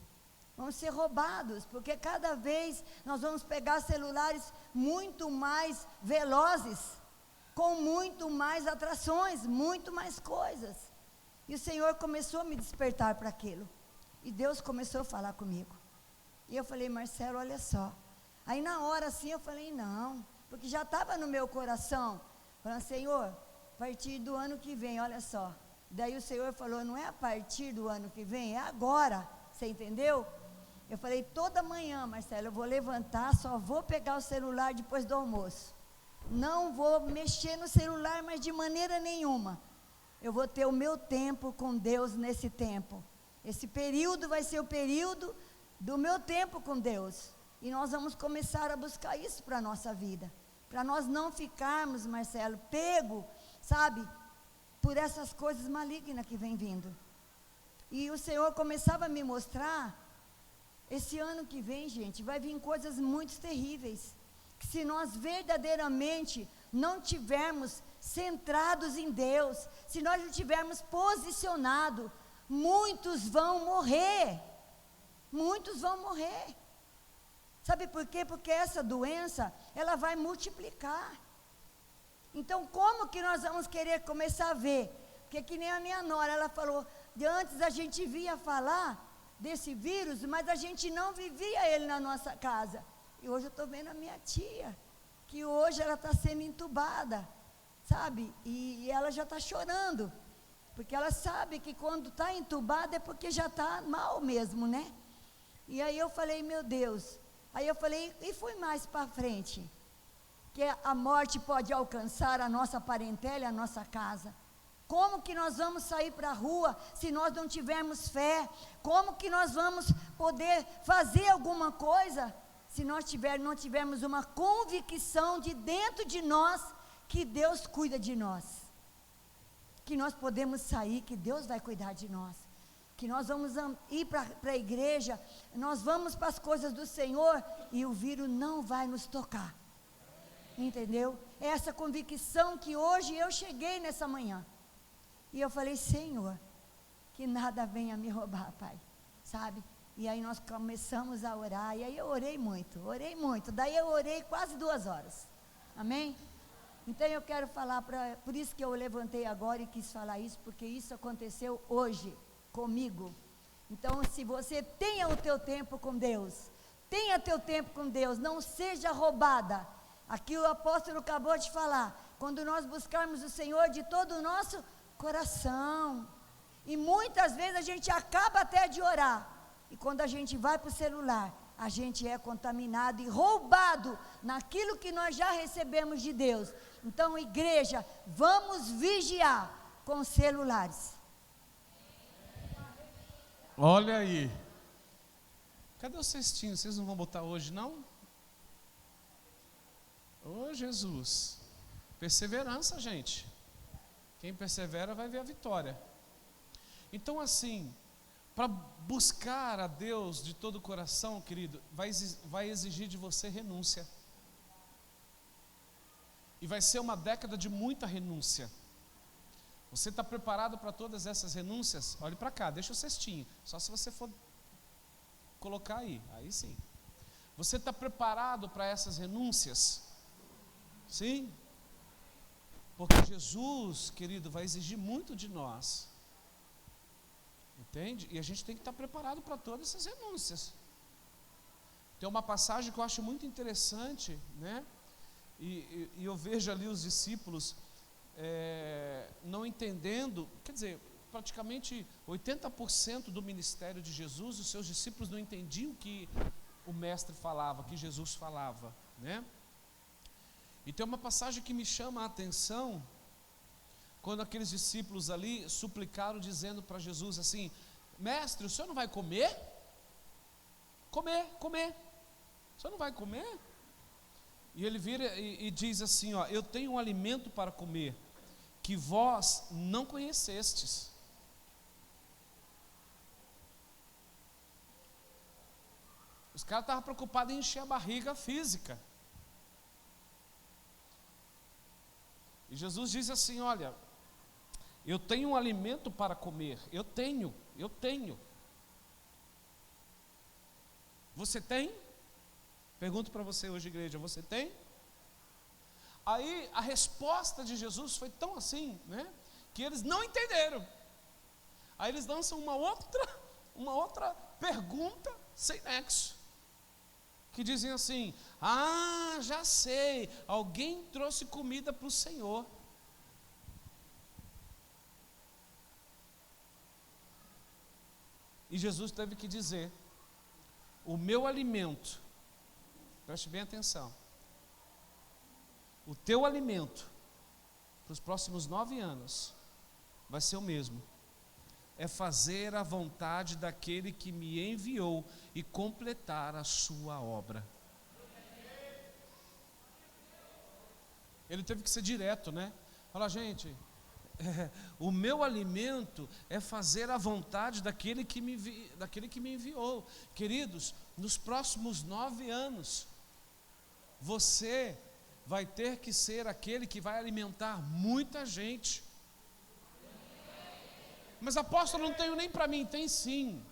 Vamos ser roubados, porque cada vez nós vamos pegar celulares muito mais velozes, com muito mais atrações, muito mais coisas. E o Senhor começou a me despertar para aquilo. E Deus começou a falar comigo. E eu falei, Marcelo, olha só. Aí na hora assim eu falei, não, porque já estava no meu coração, falando, Senhor, a partir do ano que vem, olha só. Daí o Senhor falou, não é a partir do ano que vem, é agora, você entendeu? Eu falei, toda manhã, Marcelo, eu vou levantar, só vou pegar o celular depois do almoço. Não vou mexer no celular, mas de maneira nenhuma. Eu vou ter o meu tempo com Deus nesse tempo. Esse período vai ser o período do meu tempo com Deus. E nós vamos começar a buscar isso para a nossa vida. Para nós não ficarmos, Marcelo, pego, sabe, por essas coisas malignas que vem vindo. E o Senhor começava a me mostrar, esse ano que vem, gente, vai vir coisas muito terríveis. Que se nós verdadeiramente não tivermos centrados em Deus, se nós não tivermos posicionado, muitos vão morrer. Muitos vão morrer. Sabe por quê? Porque essa doença, ela vai multiplicar. Então, como que nós vamos querer começar a ver? Porque que nem a minha nora, ela falou, de antes a gente via falar desse vírus, mas a gente não vivia ele na nossa casa. E hoje eu estou vendo a minha tia, que hoje ela está sendo entubada, sabe? E ela já está chorando, porque ela sabe que quando está entubada é porque já está mal mesmo, né? E aí eu falei, meu Deus. Aí eu falei, e fui mais para frente, que a morte pode alcançar a nossa parentela e a nossa casa. Como que nós vamos sair para a rua se nós não tivermos fé? Como que nós vamos poder fazer alguma coisa se nós não tivermos uma convicção de dentro de nós que Deus cuida de nós? Que nós podemos sair, que Deus vai cuidar de nós. Que nós vamos ir para a igreja, nós vamos para as coisas do Senhor e o vírus não vai nos tocar. Entendeu? É essa convicção que hoje eu cheguei nessa manhã. E eu falei, Senhor, que nada venha me roubar, Pai, sabe? E aí nós começamos a orar, e aí eu orei muito, daí eu orei quase 2 horas, amém? Então eu quero falar, por isso que eu levantei agora e quis falar isso, porque isso aconteceu hoje, comigo. Então se você tenha o teu tempo com Deus, não seja roubada. Aqui o apóstolo acabou de falar, quando nós buscarmos o Senhor de todo o nosso coração, e muitas vezes a gente acaba até de orar, e quando a gente vai para o celular, a gente é contaminado e roubado naquilo que nós já recebemos de Deus. Então, igreja, vamos vigiar com os celulares. Olha aí, Cadê o cestinho? Vocês não vão botar hoje, não? Ô, Jesus. Perseverança, gente. Quem persevera vai ver a vitória. Então, assim, para buscar a Deus de todo o coração, querido, vai exigir de você renúncia. E vai ser uma década de muita renúncia. Você está preparado para todas essas renúncias? Olhe para cá, deixa o cestinho. Só se você for colocar aí sim. Você está preparado para essas renúncias? Sim? Porque Jesus, querido, vai exigir muito de nós. Entende? E a gente tem que estar preparado para todas essas renúncias. Tem uma passagem que eu acho muito interessante, né? E eu vejo ali os discípulos não entendendo, quer dizer, praticamente 80% do ministério de Jesus, os seus discípulos não entendiam o que o mestre falava, que Jesus falava, né? E tem uma passagem que me chama a atenção, quando aqueles discípulos ali suplicaram, dizendo para Jesus assim: mestre, o senhor não vai comer? Comer. O senhor não vai comer? E ele vira e diz assim, ó: eu tenho um alimento para comer, que vós não conhecestes. Os caras estavam preocupados em encher a barriga física. E Jesus diz assim: olha, eu tenho um alimento para comer. Eu tenho. Você tem? Pergunto para você hoje, igreja, você tem? Aí a resposta de Jesus foi tão assim, né, que eles não entenderam. Aí eles lançam uma outra pergunta sem nexo, que dizem assim: ah, já sei, alguém trouxe comida para o Senhor. E Jesus teve que dizer: o meu alimento, preste bem atenção, o teu alimento para os próximos 9 anos vai ser o mesmo: é fazer a vontade daquele que me enviou e completar a sua obra. Ele teve que ser direto, né? Fala, gente, o meu alimento é fazer a vontade daquele que me enviou. Queridos, nos próximos 9 anos, você vai ter que ser aquele que vai alimentar muita gente. Mas apóstolo, não tenho nem para mim. Tem sim.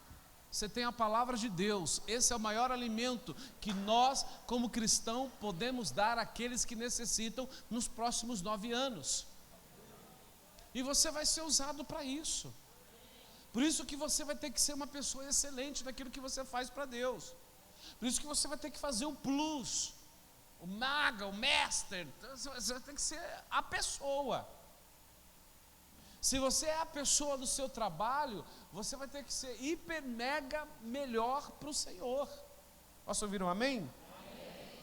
Você tem a palavra de Deus. Esse é o maior alimento que nós, como cristãos, podemos dar àqueles que necessitam nos próximos 9 anos. E você vai ser usado para isso. Por isso que você vai ter que ser uma pessoa excelente naquilo que você faz para Deus. Por isso que você vai ter que fazer um plus, o maga, o master. Você tem que ser a pessoa. Se você é a pessoa do seu trabalho, você vai ter que ser hiper, mega melhor para o Senhor. Posso ouvir um amém? Amém.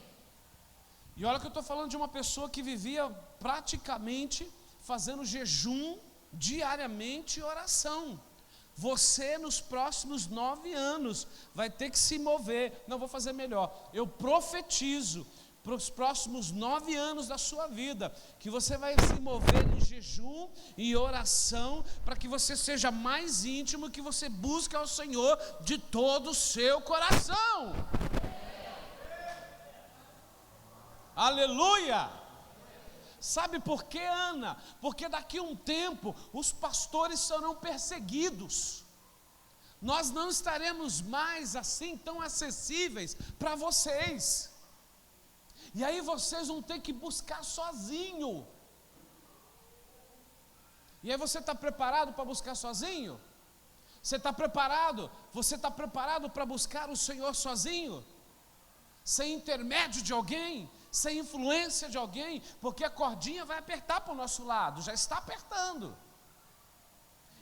E olha que eu estou falando de uma pessoa que vivia praticamente fazendo jejum diariamente e oração. Você nos próximos 9 anos vai ter que se mover. Não, vou fazer melhor, eu profetizo para os próximos 9 anos da sua vida, que você vai se mover em jejum e oração, para que você seja mais íntimo, que você busque ao Senhor de todo o seu coração. Aleluia! Sabe por quê, Ana? Porque daqui a um tempo os pastores serão perseguidos. Nós não estaremos mais assim tão acessíveis para vocês. E aí vocês vão ter que buscar sozinho. E aí você está preparado para buscar sozinho? Você está preparado? Você está preparado para buscar o Senhor sozinho? Sem intermédio de alguém? Sem influência de alguém? Porque a cordinha vai apertar para o nosso lado, já está apertando.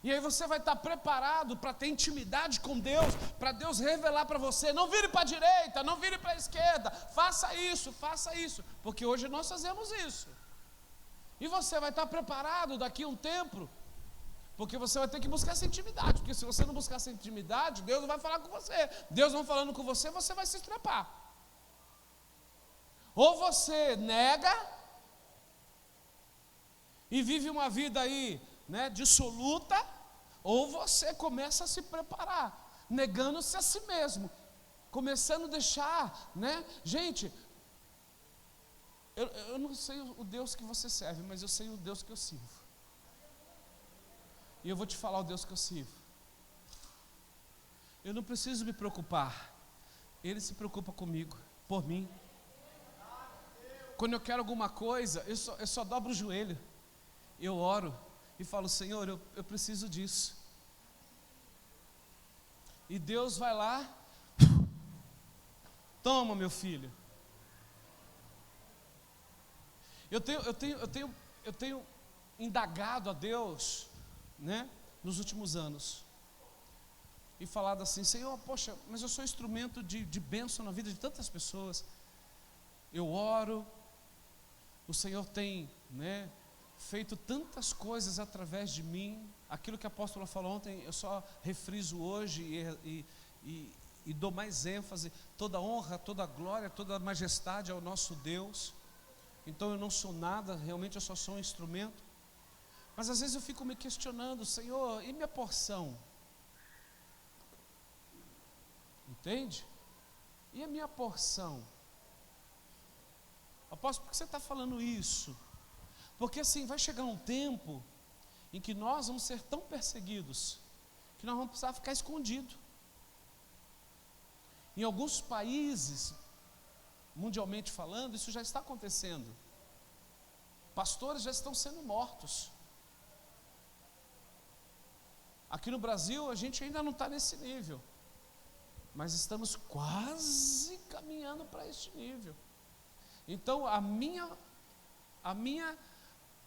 E aí você vai estar preparado para ter intimidade com Deus, para Deus revelar para você: não vire para a direita, não vire para a esquerda, faça isso, porque hoje nós fazemos isso. E você vai estar preparado daqui a um tempo Porque você vai ter que buscar essa intimidade. Porque se você não buscar essa intimidade, Deus não vai falar com você. Deus não falando com você, você vai se estrepar. Ou você nega e vive uma vida aí, né, dissoluta, ou você começa a se preparar, negando-se a si mesmo, começando a deixar, né? Gente, eu não sei o Deus que você serve, mas eu sei o Deus que eu sirvo. E eu vou te falar o Deus que eu sirvo. Eu não preciso me preocupar, Ele se preocupa comigo, por mim. Quando eu quero alguma coisa, eu só dobro o joelho, eu oro e falo: Senhor, eu preciso disso. E Deus vai lá, toma, meu filho. Eu tenho indagado a Deus, né, nos últimos anos, e falado assim: Senhor, poxa, mas eu sou instrumento de bênção na vida de tantas pessoas. Eu oro, o Senhor tem, né, feito tantas coisas através de mim. Aquilo que a apóstola falou ontem, eu só refriso hoje e dou mais ênfase. Toda honra, toda glória, toda majestade ao nosso Deus. Então eu não sou nada, realmente eu só sou um instrumento. Mas às vezes eu fico me questionando: Senhor, e minha porção? Entende? E a minha porção? Apóstolo, por que você está falando isso? Porque assim, vai chegar um tempo em que nós vamos ser tão perseguidos que nós vamos precisar ficar escondidos. Em alguns países, mundialmente falando, isso já está acontecendo. Pastores já estão sendo mortos. Aqui no Brasil a gente ainda não está nesse nível, mas estamos quase caminhando para este nível. Então a minha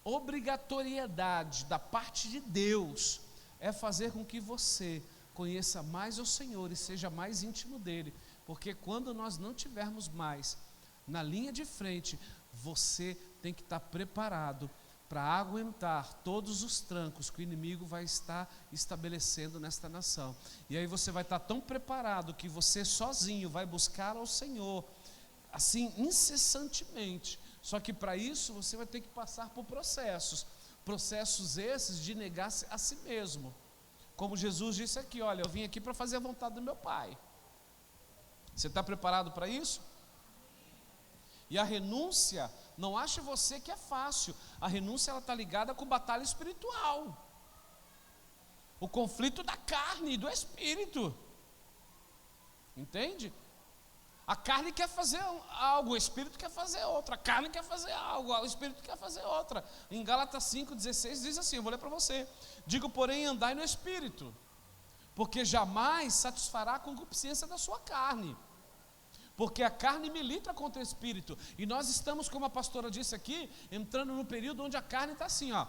obrigatoriedade da parte de Deus é fazer com que você conheça mais o Senhor e seja mais íntimo dele, porque quando nós não tivermos mais na linha de frente, você tem que estar preparado para aguentar todos os trancos que o inimigo vai estar estabelecendo nesta nação. E aí você vai estar tão preparado que você sozinho vai buscar ao Senhor, assim, incessantemente. Só que para isso você vai ter que passar por processos esses de negar a si mesmo. Como Jesus disse aqui: olha, eu vim aqui para fazer a vontade do meu Pai. Você está preparado para isso? E a renúncia, não ache você que é fácil. A renúncia, ela está ligada com batalha espiritual, o conflito da carne e do espírito. Entende? A carne quer fazer algo, o espírito quer fazer outra. A carne quer fazer algo, o espírito quer fazer outra. Em Gálatas 5,16 diz assim, eu vou ler para você: digo, porém, andai no espírito, porque jamais satisfará a concupiscência da sua carne, porque a carne milita contra o espírito. E nós estamos, como a pastora disse aqui, entrando no período onde a carne está assim, ó,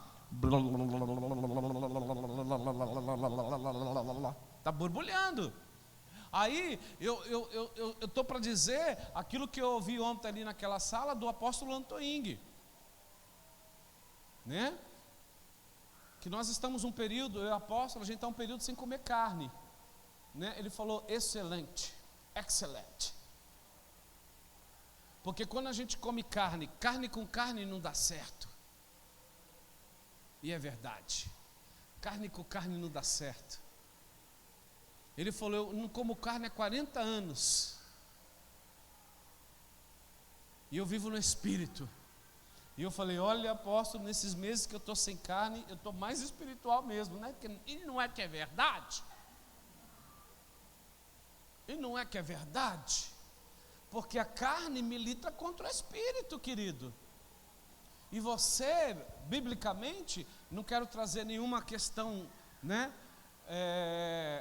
está borbulhando. Aí eu estou para dizer aquilo que eu ouvi ontem ali naquela sala do apóstolo Antoing, né? Que nós estamos um período, eu e o apóstolo, a gente está um período sem comer carne, né? Ele falou excelente, excelente. Porque quando a gente come carne com carne não dá certo. E é verdade, carne com carne não dá certo. Ele falou, eu não como carne há 40 anos. E eu vivo no espírito. E eu falei, olha, apóstolo, nesses meses que eu estou sem carne, eu estou mais espiritual mesmo, né? E não é que é verdade? E não é que é verdade? Porque a carne milita contra o espírito, querido. E você, biblicamente, não quero trazer nenhuma questão, né?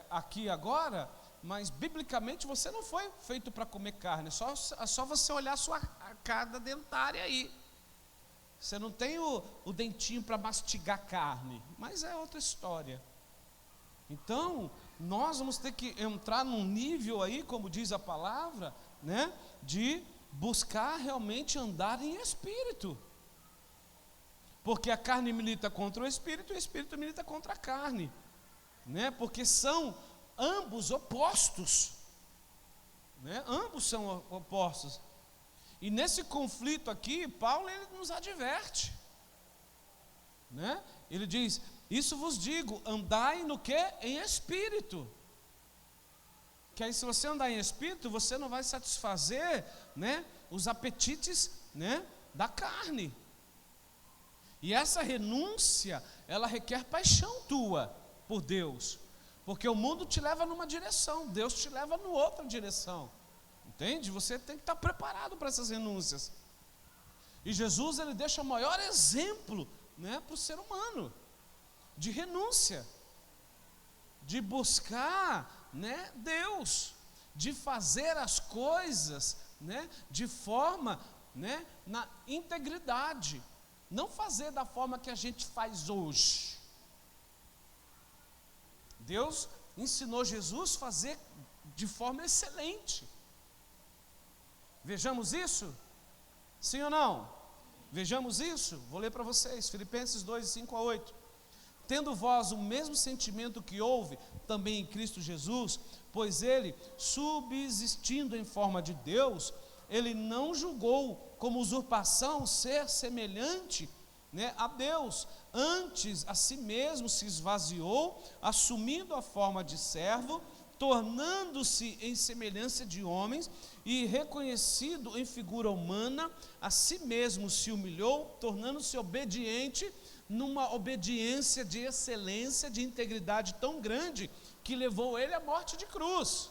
Aqui agora, mas biblicamente você não foi feito para comer carne. É só você olhar a sua arcada dentária aí. Você não tem o dentinho para mastigar carne, mas é outra história. Então nós vamos ter que entrar num nível aí, como diz a palavra, né, de buscar realmente andar em espírito. Porque a carne milita contra o espírito e o espírito milita contra a carne, né? Porque são ambos opostos, né? Ambos são opostos. E nesse conflito aqui, Paulo ele nos adverte, né? Ele diz: isso vos digo, andai no quê? Em espírito. Que aí, se você andar em espírito, você não vai satisfazer, né, os apetites, né, da carne. E essa renúncia, ela requer paixão tua por Deus, porque o mundo te leva numa direção, Deus te leva numa outra direção, entende? Você tem que estar preparado para essas renúncias. E Jesus, ele deixa o maior exemplo, né, para o ser humano, de renúncia, de buscar, né, Deus, de fazer as coisas, né, de forma, né, na integridade, não fazer da forma que a gente faz hoje. Deus ensinou Jesus a fazer de forma excelente. Vejamos isso? Sim ou não? Vejamos isso? Vou ler para vocês, Filipenses 2, 5 a 8. Tendo vós o mesmo sentimento que houve também em Cristo Jesus, pois ele, subsistindo em forma de Deus, ele não julgou como usurpação ser semelhante, né, a Deus, antes a si mesmo se esvaziou, assumindo a forma de servo, tornando-se em semelhança de homens, e reconhecido em figura humana, a si mesmo se humilhou, tornando-se obediente, numa obediência de excelência, de integridade tão grande, que levou ele à morte de cruz.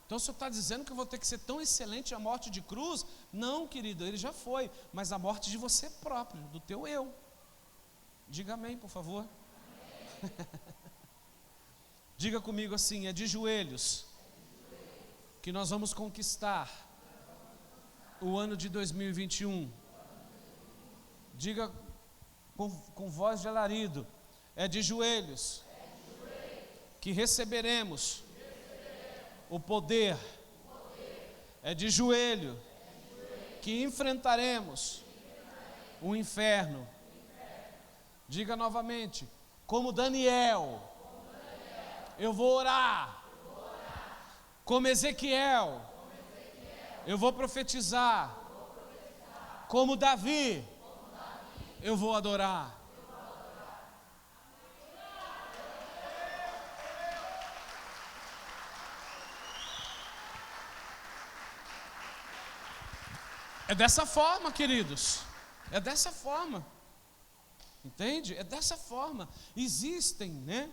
Então o senhor está dizendo que eu vou ter que ser tão excelente à morte de cruz? Não, querido, ele já foi, mas a morte de você próprio, do teu eu. Diga amém, por favor. Diga comigo assim: é de joelhos que nós vamos conquistar o ano de 2021. Diga com voz de alarido: é de joelhos que receberemos o poder. É de joelho que enfrentaremos o inferno. Diga novamente: como Daniel, eu vou orar. Como Ezequiel, eu vou profetizar. Como Davi, eu vou adorar. É dessa forma, queridos. É dessa forma. Entende? É dessa forma. Existem, né,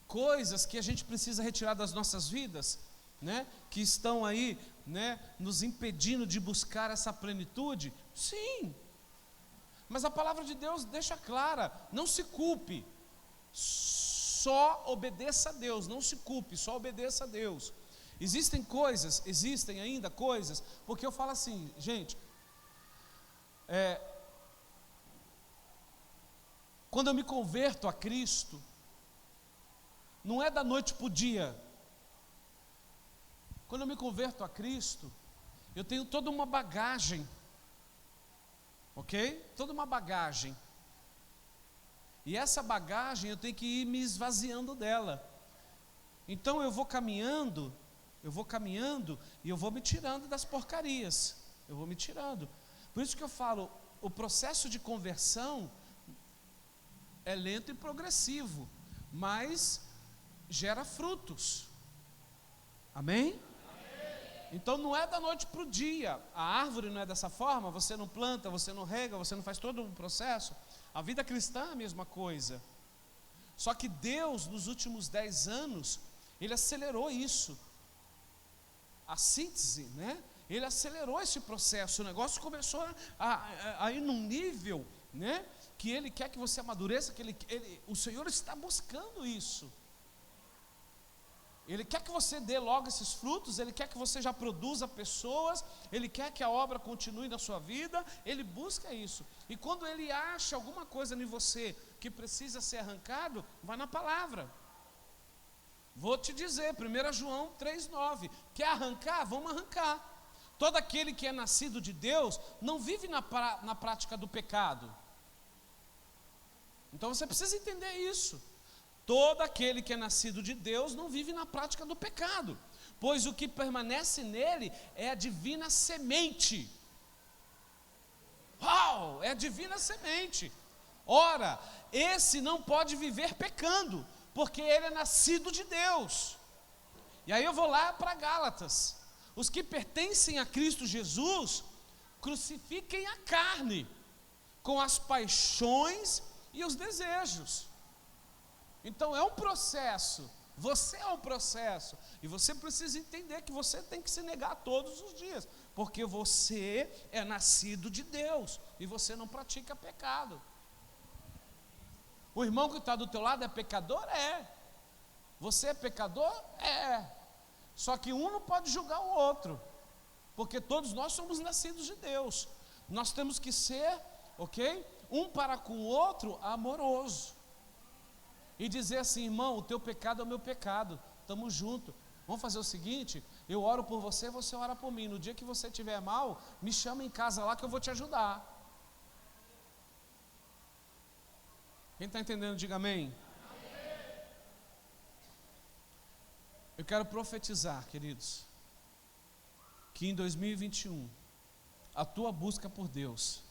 coisas que a gente precisa retirar das nossas vidas, né, que estão aí, né, nos impedindo de buscar essa plenitude. Sim. Mas a palavra de Deus deixa clara: não se culpe, só obedeça a Deus. Não se culpe, só obedeça a Deus. Existem ainda coisas, porque eu falo assim, gente, quando eu me converto a Cristo, não é da noite para o dia. Quando eu me converto a Cristo, eu tenho toda uma bagagem, ok? Toda uma bagagem. E essa bagagem eu tenho que ir me esvaziando dela. Então eu vou caminhando e eu vou me tirando das porcarias. Eu vou me tirando. Por isso que eu falo, o processo de conversão é lento e progressivo, mas gera frutos. Amém? Então não é da noite para o dia. A árvore não é dessa forma. Você não planta, você não rega, você não faz todo um processo. A vida cristã é a mesma coisa. Só que Deus, nos últimos 10 anos, Ele acelerou isso. A síntese, né? Ele acelerou esse processo. O negócio começou a ir num nível, né, que Ele quer que você amadureça, o Senhor está buscando isso. Ele quer que você dê logo esses frutos. Ele quer que você já produza pessoas. Ele quer que a obra continue na sua vida. Ele busca isso. E quando Ele acha alguma coisa em você que precisa ser arrancado, vai na palavra. Vou te dizer, 1 João 3,9, quer arrancar? Vamos arrancar. Todo aquele que é nascido de Deus não vive na prática do pecado. Então você precisa entender isso. Todo aquele que é nascido de Deus não vive na prática do pecado, pois o que permanece nele é a divina semente. Uau! É a divina semente. Ora, esse não pode viver pecando, porque ele é nascido de Deus. E aí eu vou lá para Gálatas. Os que pertencem a Cristo Jesus, crucifiquem a carne, com as paixões e os desejos. Então é um processo, você é um processo, e você precisa entender que você tem que se negar todos os dias, porque você é nascido de Deus, e você não pratica pecado. O irmão que está do teu lado é pecador? É. Você é pecador? É. Só que um não pode julgar o outro, porque todos nós somos nascidos de Deus. Nós temos que ser, ok? Um para com o outro amoroso. E dizer assim, irmão, o teu pecado é o meu pecado, estamos juntos. Vamos fazer o seguinte, eu oro por você, você ora por mim. No dia que você estiver mal, me chama em casa lá que eu vou te ajudar. Quem está entendendo, diga amém. Eu quero profetizar, queridos, que em 2021, a tua busca por Deus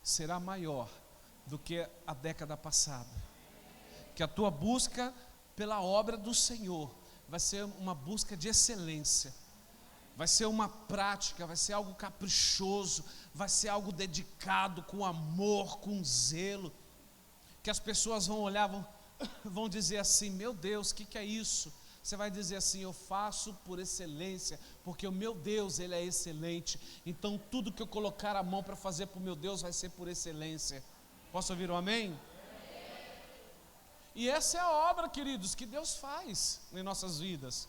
será maior do que a década passada. Que a tua busca pela obra do Senhor vai ser uma busca de excelência, vai ser uma prática, vai ser algo caprichoso, vai ser algo dedicado, com amor, com zelo, que as pessoas vão olhar, vão dizer assim, meu Deus, o que é isso? Você vai dizer assim, eu faço por excelência, porque o meu Deus, Ele é excelente, então tudo que eu colocar a mão para fazer para o meu Deus vai ser por excelência. Posso ouvir um amém? E essa é a obra, queridos, que Deus faz em nossas vidas.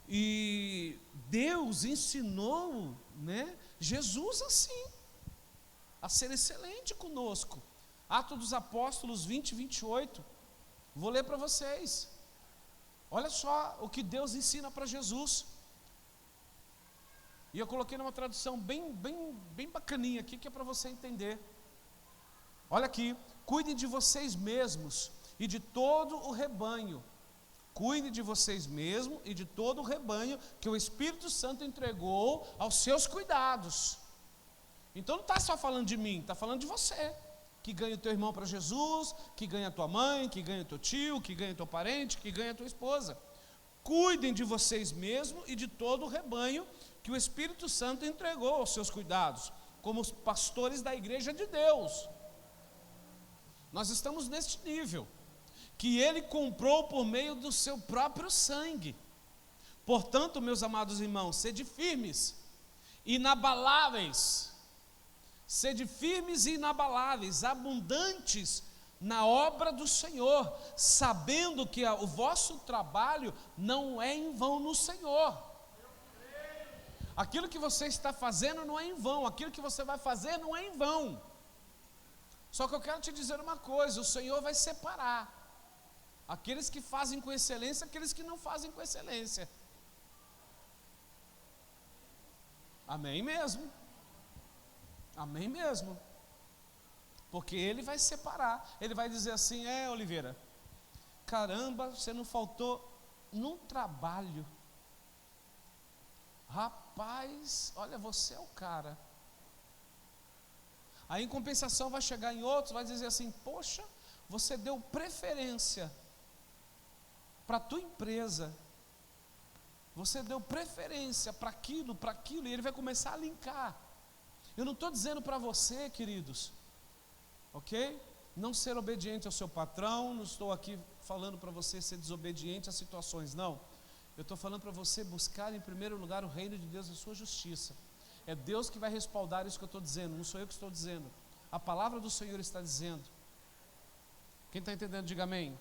E Deus ensinou, né, Jesus assim, a ser excelente conosco. Atos dos Apóstolos 20, 28. Vou ler para vocês. Olha só o que Deus ensina para Jesus. E eu coloquei numa tradução bem bacaninha aqui, que é para você entender. Olha aqui. Cuidem de vocês mesmos e de todo o rebanho. Cuidem de vocês mesmos e de todo o rebanho que o Espírito Santo entregou aos seus cuidados. Então não está só falando de mim, está falando de você, que ganha o teu irmão para Jesus, que ganha a tua mãe, que ganha o teu tio, que ganha o teu parente, que ganha a tua esposa. Cuidem de vocês mesmos e de todo o rebanho que o Espírito Santo entregou aos seus cuidados, como os pastores da igreja de Deus. Nós estamos neste nível, que Ele comprou por meio do seu próprio sangue. Portanto, meus amados irmãos, sede firmes, inabaláveis, sede firmes e inabaláveis, abundantes na obra do Senhor, sabendo que o vosso trabalho não é em vão no Senhor. Aquilo que você está fazendo não é em vão, aquilo que você vai fazer não é em vão. Só que eu quero te dizer uma coisa, o Senhor vai separar aqueles que fazem com excelência, aqueles que não fazem com excelência. Amém mesmo? Amém mesmo? Porque Ele vai separar, Ele vai dizer assim, Oliveira, caramba, você não faltou num trabalho. Rapaz, olha, você é o cara. Aí em compensação vai chegar em outros, vai dizer assim, poxa, você deu preferência para a tua empresa, você deu preferência para aquilo, e ele vai começar a linkar. Eu não estou dizendo para você, queridos, ok? Não ser obediente ao seu patrão, não estou aqui falando para você ser desobediente às situações, não. Eu estou falando para você buscar em primeiro lugar o reino de Deus e a sua justiça. É Deus que vai respaldar isso que eu estou dizendo, não sou eu que estou dizendo. A palavra do Senhor está dizendo. Quem está entendendo, diga amém.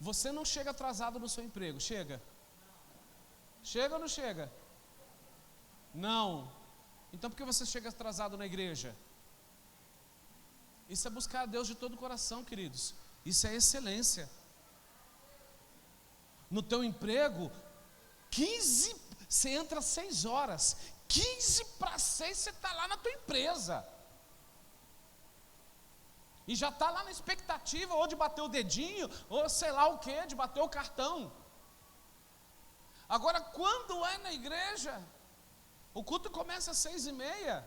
Você não chega atrasado no seu emprego, chega? Chega ou não chega? Não. Então por que você chega atrasado na igreja? Isso é buscar a Deus de todo o coração, queridos. Isso é excelência. No teu emprego, 15, você entra às 6 horas, 15 para 6 você está lá na tua empresa. E já está lá na expectativa, ou de bater o dedinho, ou sei lá o que, de bater o cartão. Agora, quando é na igreja, o culto começa às 6:30.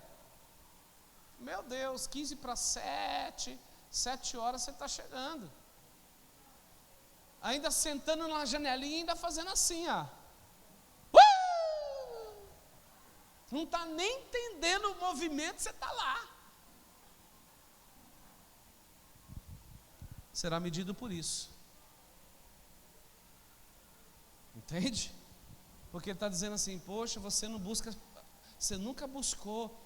Meu Deus, 15 para 7, 7 horas você está chegando. Ainda sentando na janelinha, ainda fazendo assim, ó. Não está nem entendendo o movimento, você está lá. Será medido por isso. Entende? Porque ele está dizendo assim, poxa, você nunca buscou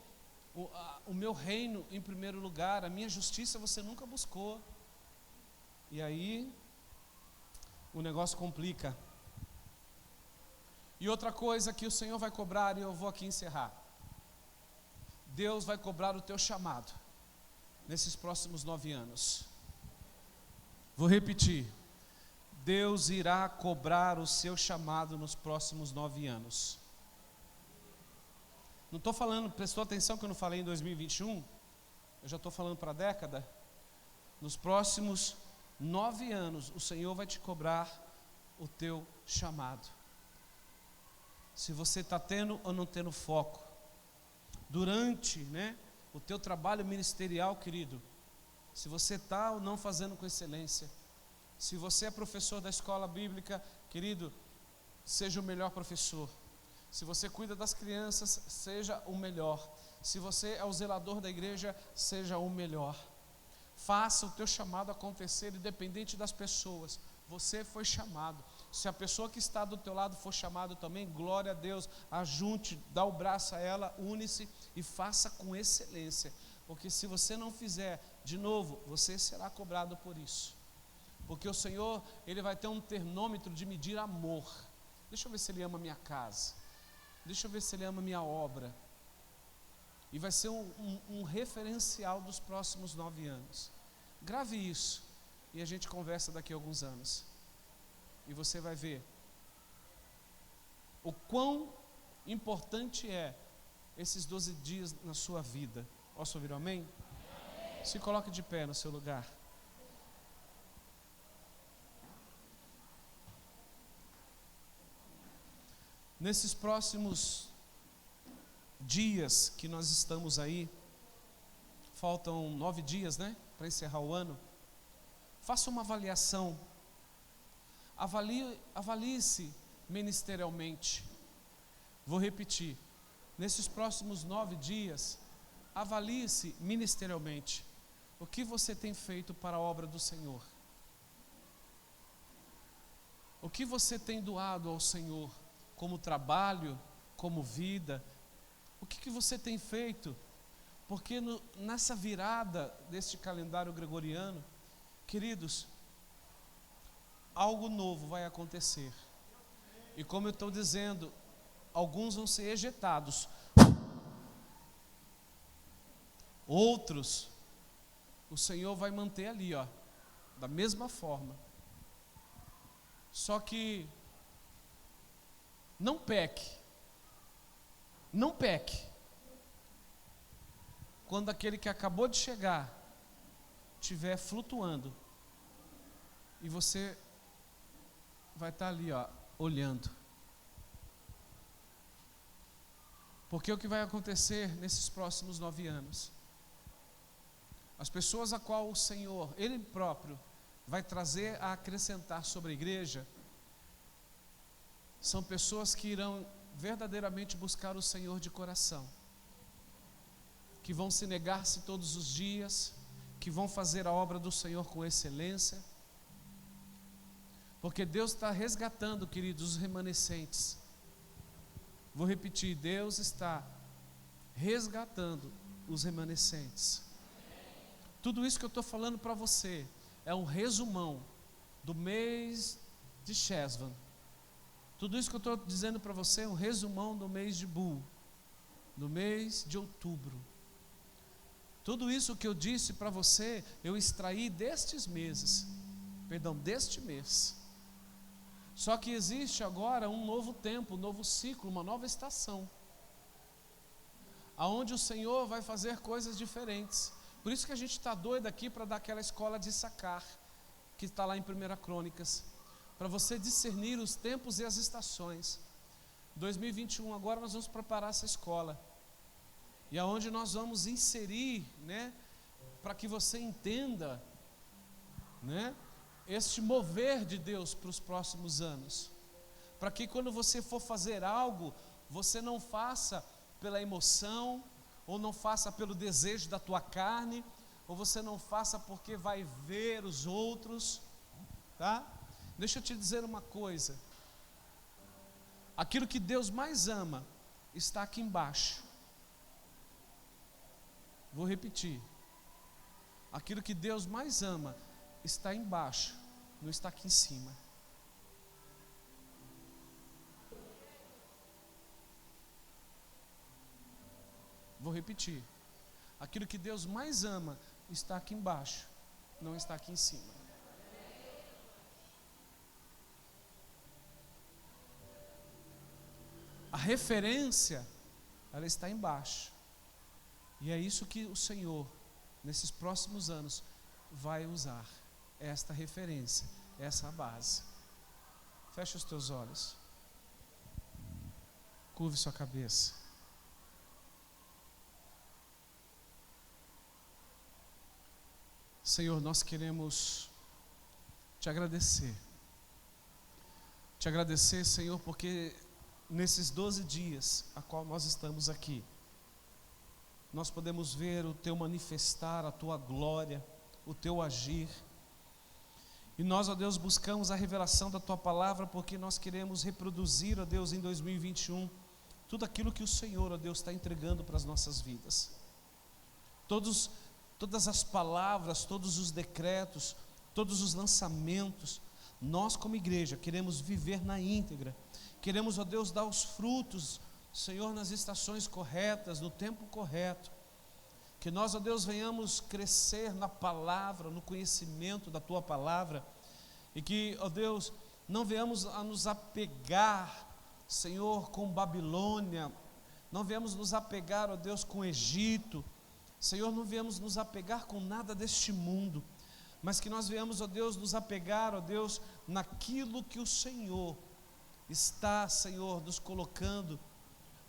o meu reino em primeiro lugar, a minha justiça você nunca buscou. E aí, o negócio complica. E outra coisa que o Senhor vai cobrar, e eu vou aqui encerrar. Deus vai cobrar o teu chamado, nesses próximos 9 anos. Vou repetir. Deus irá cobrar o seu chamado nos próximos 9 anos. Não estou falando, prestou atenção que eu não falei em 2021? Eu já estou falando para a década. Nos próximos 9 anos, o Senhor vai te cobrar o teu chamado. Se você está tendo ou não tendo foco. Durante o teu trabalho ministerial, querido, se você está ou não fazendo com excelência. Se você é professor da escola bíblica, querido, seja o melhor professor. Se você cuida das crianças, seja o melhor. Se você é o zelador da igreja, seja o melhor. Faça o teu chamado acontecer, independente das pessoas. Você foi chamado. Se a pessoa que está do teu lado for chamado também, glória a Deus, ajunte, dá o braço a ela, une-se e faça com excelência. Porque se você não fizer, de novo, você será cobrado por isso. Porque o Senhor, Ele vai ter um termômetro de medir amor. Deixa eu ver se Ele ama minha casa. Deixa eu ver se Ele ama minha obra. E vai ser um referencial dos próximos 9 anos. Grave isso. E a gente conversa daqui a alguns anos. E você vai ver o quão importante é esses 12 dias na sua vida. Posso ouvir um amém? Se coloque de pé no seu lugar. Nesses próximos dias que nós estamos aí, faltam 9 dias, para encerrar o ano. Faça uma avaliação. Avalie-se ministerialmente. Vou repetir. Nesses próximos 9 dias, avalie-se ministerialmente. O que você tem feito para a obra do Senhor? O que você tem doado ao Senhor? Como trabalho, como vida, o que você tem feito? Porque nessa virada deste calendário gregoriano, queridos, algo novo vai acontecer. E como eu estou dizendo, alguns vão ser ejetados, outros, o Senhor vai manter ali, da mesma forma. Só que não peque. Não peque. Quando aquele que acabou de chegar estiver flutuando e você vai estar ali, olhando. Porque o que vai acontecer nesses próximos 9 anos? As pessoas a qual o Senhor, Ele próprio, vai trazer a acrescentar sobre a igreja, são pessoas que irão verdadeiramente buscar o Senhor de coração, que vão se negar-se todos os dias, que vão fazer a obra do Senhor com excelência, porque Deus está resgatando, queridos, os remanescentes. Vou repetir, Deus está resgatando os remanescentes. Tudo isso que eu estou falando para você é um resumão do mês de Chesvan. Tudo isso que eu estou dizendo para você é um resumão do mês de Bul, do mês de outubro. Tudo isso que eu disse para você, eu extraí deste mês. Só que existe agora um novo tempo, um novo ciclo, uma nova estação, aonde o Senhor vai fazer coisas diferentes. Por isso que a gente está doido aqui para dar aquela escola de Issacar, que está lá em 1 Crônicas, para você discernir os tempos e as estações. 2021 agora nós vamos preparar essa escola, e aonde nós vamos inserir, né, para que você entenda, né, este mover de Deus para os próximos anos, para que quando você for fazer algo, você não faça pela emoção, ou não faça pelo desejo da tua carne, ou você não faça porque vai ver os outros, tá? Deixa eu te dizer uma coisa, aquilo que Deus mais ama está aqui embaixo. Vou repetir, aquilo que Deus mais ama está embaixo, não está aqui em cima. Vou repetir, aquilo que Deus mais ama está aqui embaixo, não está aqui em cima. A referência, ela está embaixo, e é isso que o Senhor, nesses próximos anos, vai usar, esta referência, essa base. Feche os teus olhos, curve sua cabeça. Senhor, nós queremos te agradecer, Senhor, porque nesses 12 dias a qual nós estamos aqui, nós podemos ver o teu manifestar, a tua glória, o teu agir, e nós, ó Deus, buscamos a revelação da tua palavra, porque nós queremos reproduzir, ó Deus, em 2021, tudo aquilo que o Senhor, ó Deus, está entregando para as nossas vidas. Todas as palavras, todos os decretos, todos os lançamentos, nós como igreja queremos viver na íntegra, queremos, ó Deus, dar os frutos, Senhor, nas estações corretas, no tempo correto, que nós, ó Deus, venhamos crescer na palavra, no conhecimento da tua palavra, e que, ó Deus, não venhamos a nos apegar, Senhor, com Babilônia, não venhamos nos apegar, ó Deus, com Egito, Senhor, não viemos nos apegar com nada deste mundo, mas que nós viemos, ó Deus, nos apegar, ó Deus, naquilo que o Senhor está, Senhor, nos colocando,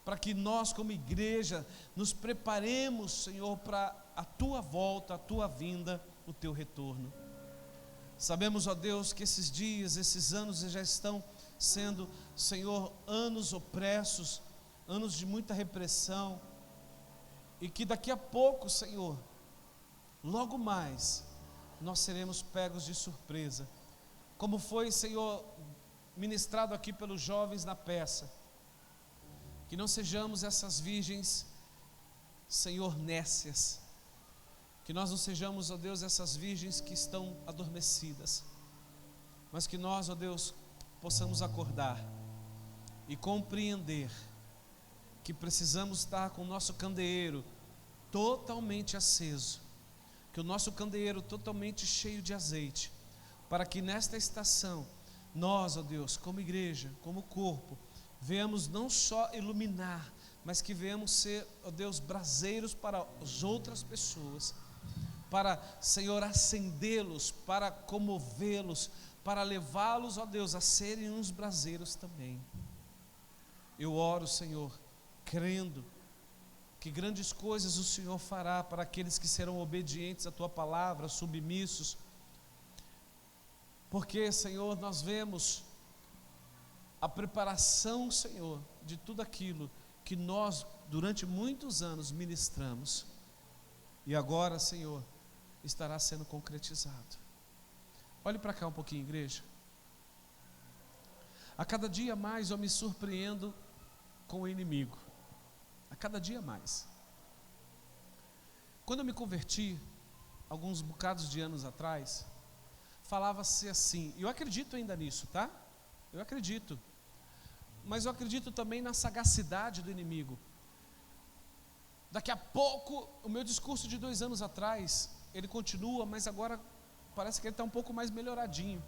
para que nós como igreja nos preparemos, Senhor, para a tua volta, a tua vinda, o teu retorno. Sabemos, ó Deus, que esses dias, esses anos já estão sendo, Senhor, anos opressos, anos de muita repressão, e que daqui a pouco, Senhor, logo mais, nós seremos pegos de surpresa, como foi, Senhor, ministrado aqui pelos jovens na peça, que não sejamos essas virgens, Senhor, nécias, que nós não sejamos, ó Deus, essas virgens que estão adormecidas, mas que nós, ó Deus, possamos acordar e compreender que precisamos estar com o nosso candeeiro totalmente aceso, que o nosso candeeiro totalmente cheio de azeite, para que nesta estação, nós, ó Deus, como igreja, como corpo, venhamos não só iluminar, mas que venhamos ser, ó Deus, braseiros para as outras pessoas, para, Senhor, acendê-los, para comovê-los, para levá-los, ó Deus, a serem uns braseiros também. Eu oro, Senhor, crendo que grandes coisas o Senhor fará para aqueles que serão obedientes à tua palavra, submissos, porque, Senhor, nós vemos a preparação, Senhor, de tudo aquilo que nós durante muitos anos ministramos, e agora, Senhor, estará sendo concretizado. Olhe para cá um pouquinho, igreja. A cada dia mais eu me surpreendo com o inimigo, a cada dia mais. Quando eu me converti, alguns bocados de anos atrás, falava-se assim, e eu acredito ainda nisso, tá? Eu acredito, mas eu acredito também na sagacidade do inimigo. Daqui a pouco, o meu discurso de 2 anos atrás, ele continua, mas agora parece que ele está um pouco mais melhoradinho.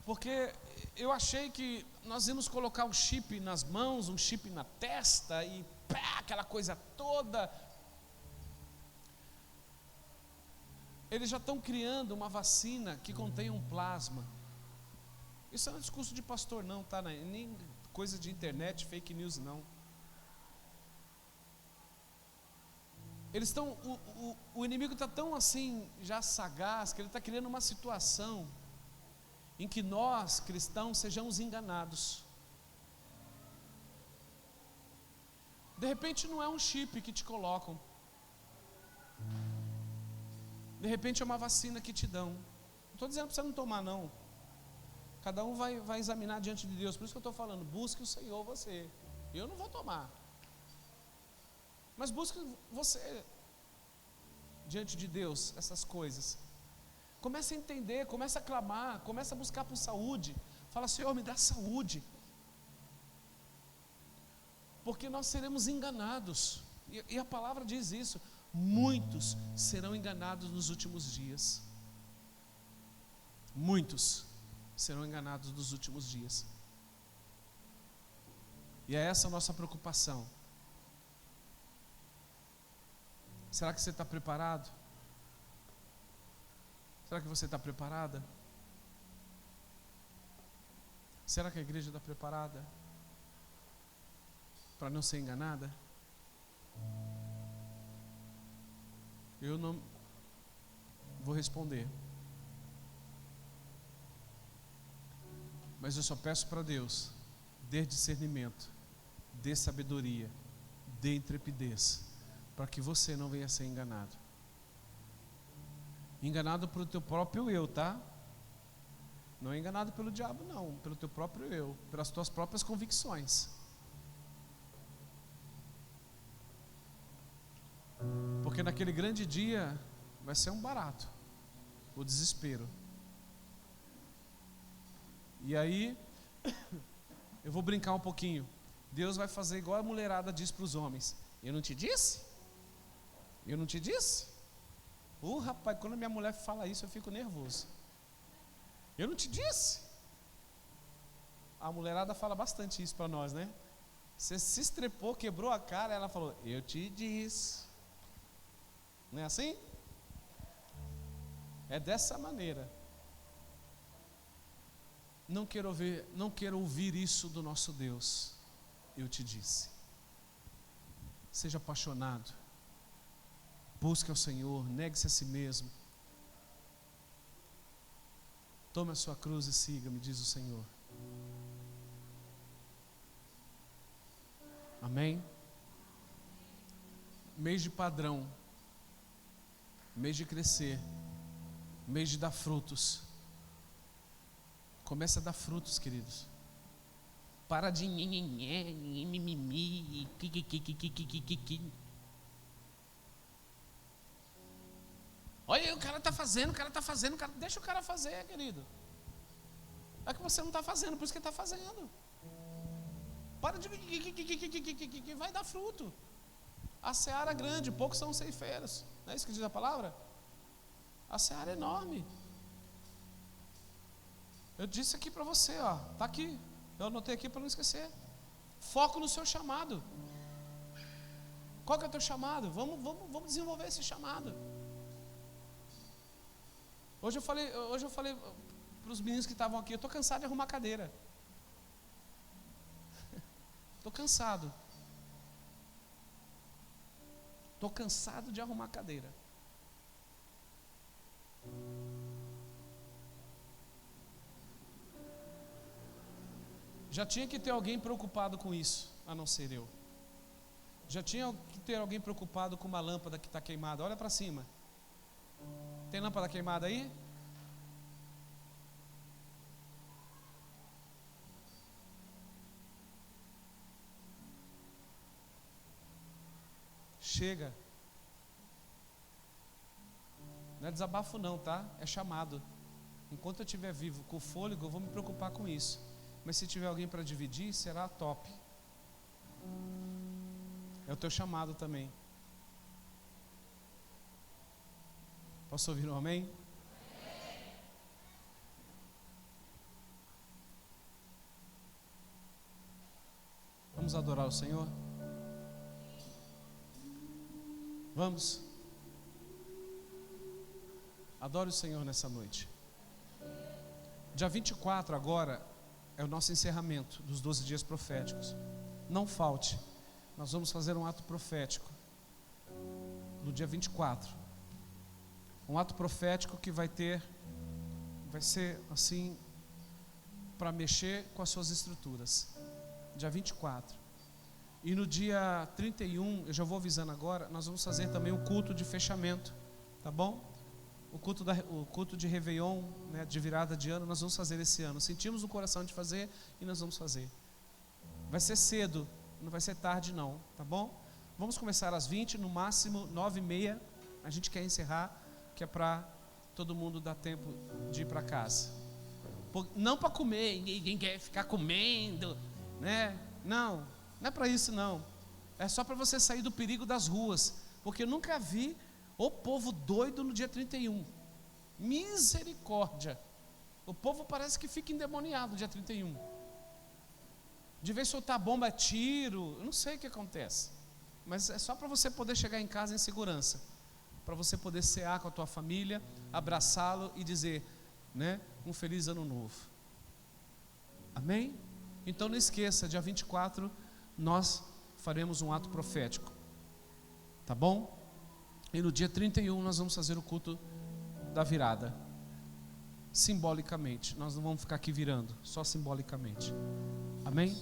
Porque eu achei que nós íamos colocar um chip nas mãos, um chip na testa e pá, aquela coisa toda. Eles já estão criando uma vacina que contém um plasma. Isso não é discurso de pastor não, tá? Nem coisa de internet, fake news não. Eles estão, o inimigo está tão assim, já sagaz, que ele está criando uma situação em que nós, cristãos, sejamos enganados. De repente não é um chip que te colocam. De repente é uma vacina que te dão. Não estou dizendo para você não tomar não. Cada um vai examinar diante de Deus. Por isso que eu estou falando, busque o Senhor você. Eu não vou tomar. Mas busque você diante de Deus essas coisas. Comece a entender, comece a clamar, comece a buscar por saúde. Fala, Senhor, me dá saúde. Porque nós seremos enganados. E a palavra diz isso. Muitos serão enganados nos últimos dias. Muitos serão enganados nos últimos dias. E é essa a nossa preocupação. Será que você está preparado? Será que você está preparada? Será que a igreja está preparada para não ser enganada? Eu não vou responder, mas eu só peço para Deus, dê discernimento, dê sabedoria, dê intrepidez, para que você não venha a ser enganado. Enganado pelo teu próprio eu, tá? Não é enganado pelo diabo não, pelo teu próprio eu, pelas tuas próprias convicções. Porque naquele grande dia vai ser um barato, o desespero. E aí, eu vou brincar um pouquinho. Deus vai fazer igual a mulherada diz para os homens: eu não te disse? Eu não te disse? Rapaz, quando a minha mulher fala isso eu fico nervoso. Eu não te disse? A mulherada fala bastante isso para nós, né? Você se estrepou, quebrou a cara, ela falou, eu te disse. Não é assim? É dessa maneira. Não quero ouvir isso do nosso Deus. Eu te disse. Seja apaixonado. Busque ao Senhor, negue-se a si mesmo. Tome a sua cruz e siga-me, diz o Senhor. Amém? Mês de padrão. Mês de crescer. Mês de dar frutos. Comece a dar frutos, queridos. Para de mimimi. Olha, o cara está fazendo, deixa o cara fazer, querido. É que você não está fazendo, por isso que ele está fazendo. Para de que vai dar fruto. A seara é grande, poucos são ceifeiros. Não é isso que diz a palavra? A seara é enorme. Eu disse aqui para você, ó, tá aqui. Eu anotei aqui para não esquecer. Foco no seu chamado. Qual que é o teu chamado? Vamos desenvolver esse chamado. Hoje eu falei para os meninos que estavam aqui, eu estou cansado de arrumar cadeira. Estou cansado. Estou cansado de arrumar cadeira. Já tinha que ter alguém preocupado com isso, a não ser eu. Já tinha que ter alguém preocupado com uma lâmpada que está queimada. Olha para cima. Tem lâmpada queimada aí? Chega. Não é desabafo não, tá? É chamado. Enquanto eu estiver vivo com fôlego, eu vou me preocupar com isso. Mas se tiver alguém para dividir, será top. É o teu chamado também. Posso ouvir um amém? Vamos adorar o Senhor? Vamos? Adore o Senhor nessa noite. Dia 24 agora é o nosso encerramento dos 12 dias proféticos. Não falte, nós vamos fazer um ato profético no dia 24. Um ato profético que vai ser assim, para mexer com as suas estruturas. Dia 24. E no dia 31, eu já vou avisando agora, nós vamos fazer também um culto de fechamento, tá bom? O culto de Réveillon, né, de virada de ano, nós vamos fazer esse ano. Sentimos no coração de fazer e nós vamos fazer. Vai ser cedo, não vai ser tarde não, tá bom? Vamos começar às 20, no máximo 9h30. A gente quer encerrar, que é para todo mundo dar tempo de ir para casa. Não para comer, ninguém quer ficar comendo, né? Não é para isso não. É só para você sair do perigo das ruas, porque eu nunca vi o povo doido no dia 31. Misericórdia. O povo parece que fica endemoniado no dia 31. De vez soltar bomba, tiro, eu não sei o que acontece. Mas é só para você poder chegar em casa em segurança, para você poder cear com a tua família, abraçá-lo e dizer, né, um feliz ano novo. Amém? Então não esqueça, dia 24 nós faremos um ato profético, tá bom? E no dia 31 nós vamos fazer o culto da virada, simbolicamente. Nós não vamos ficar aqui virando, só simbolicamente. Amém?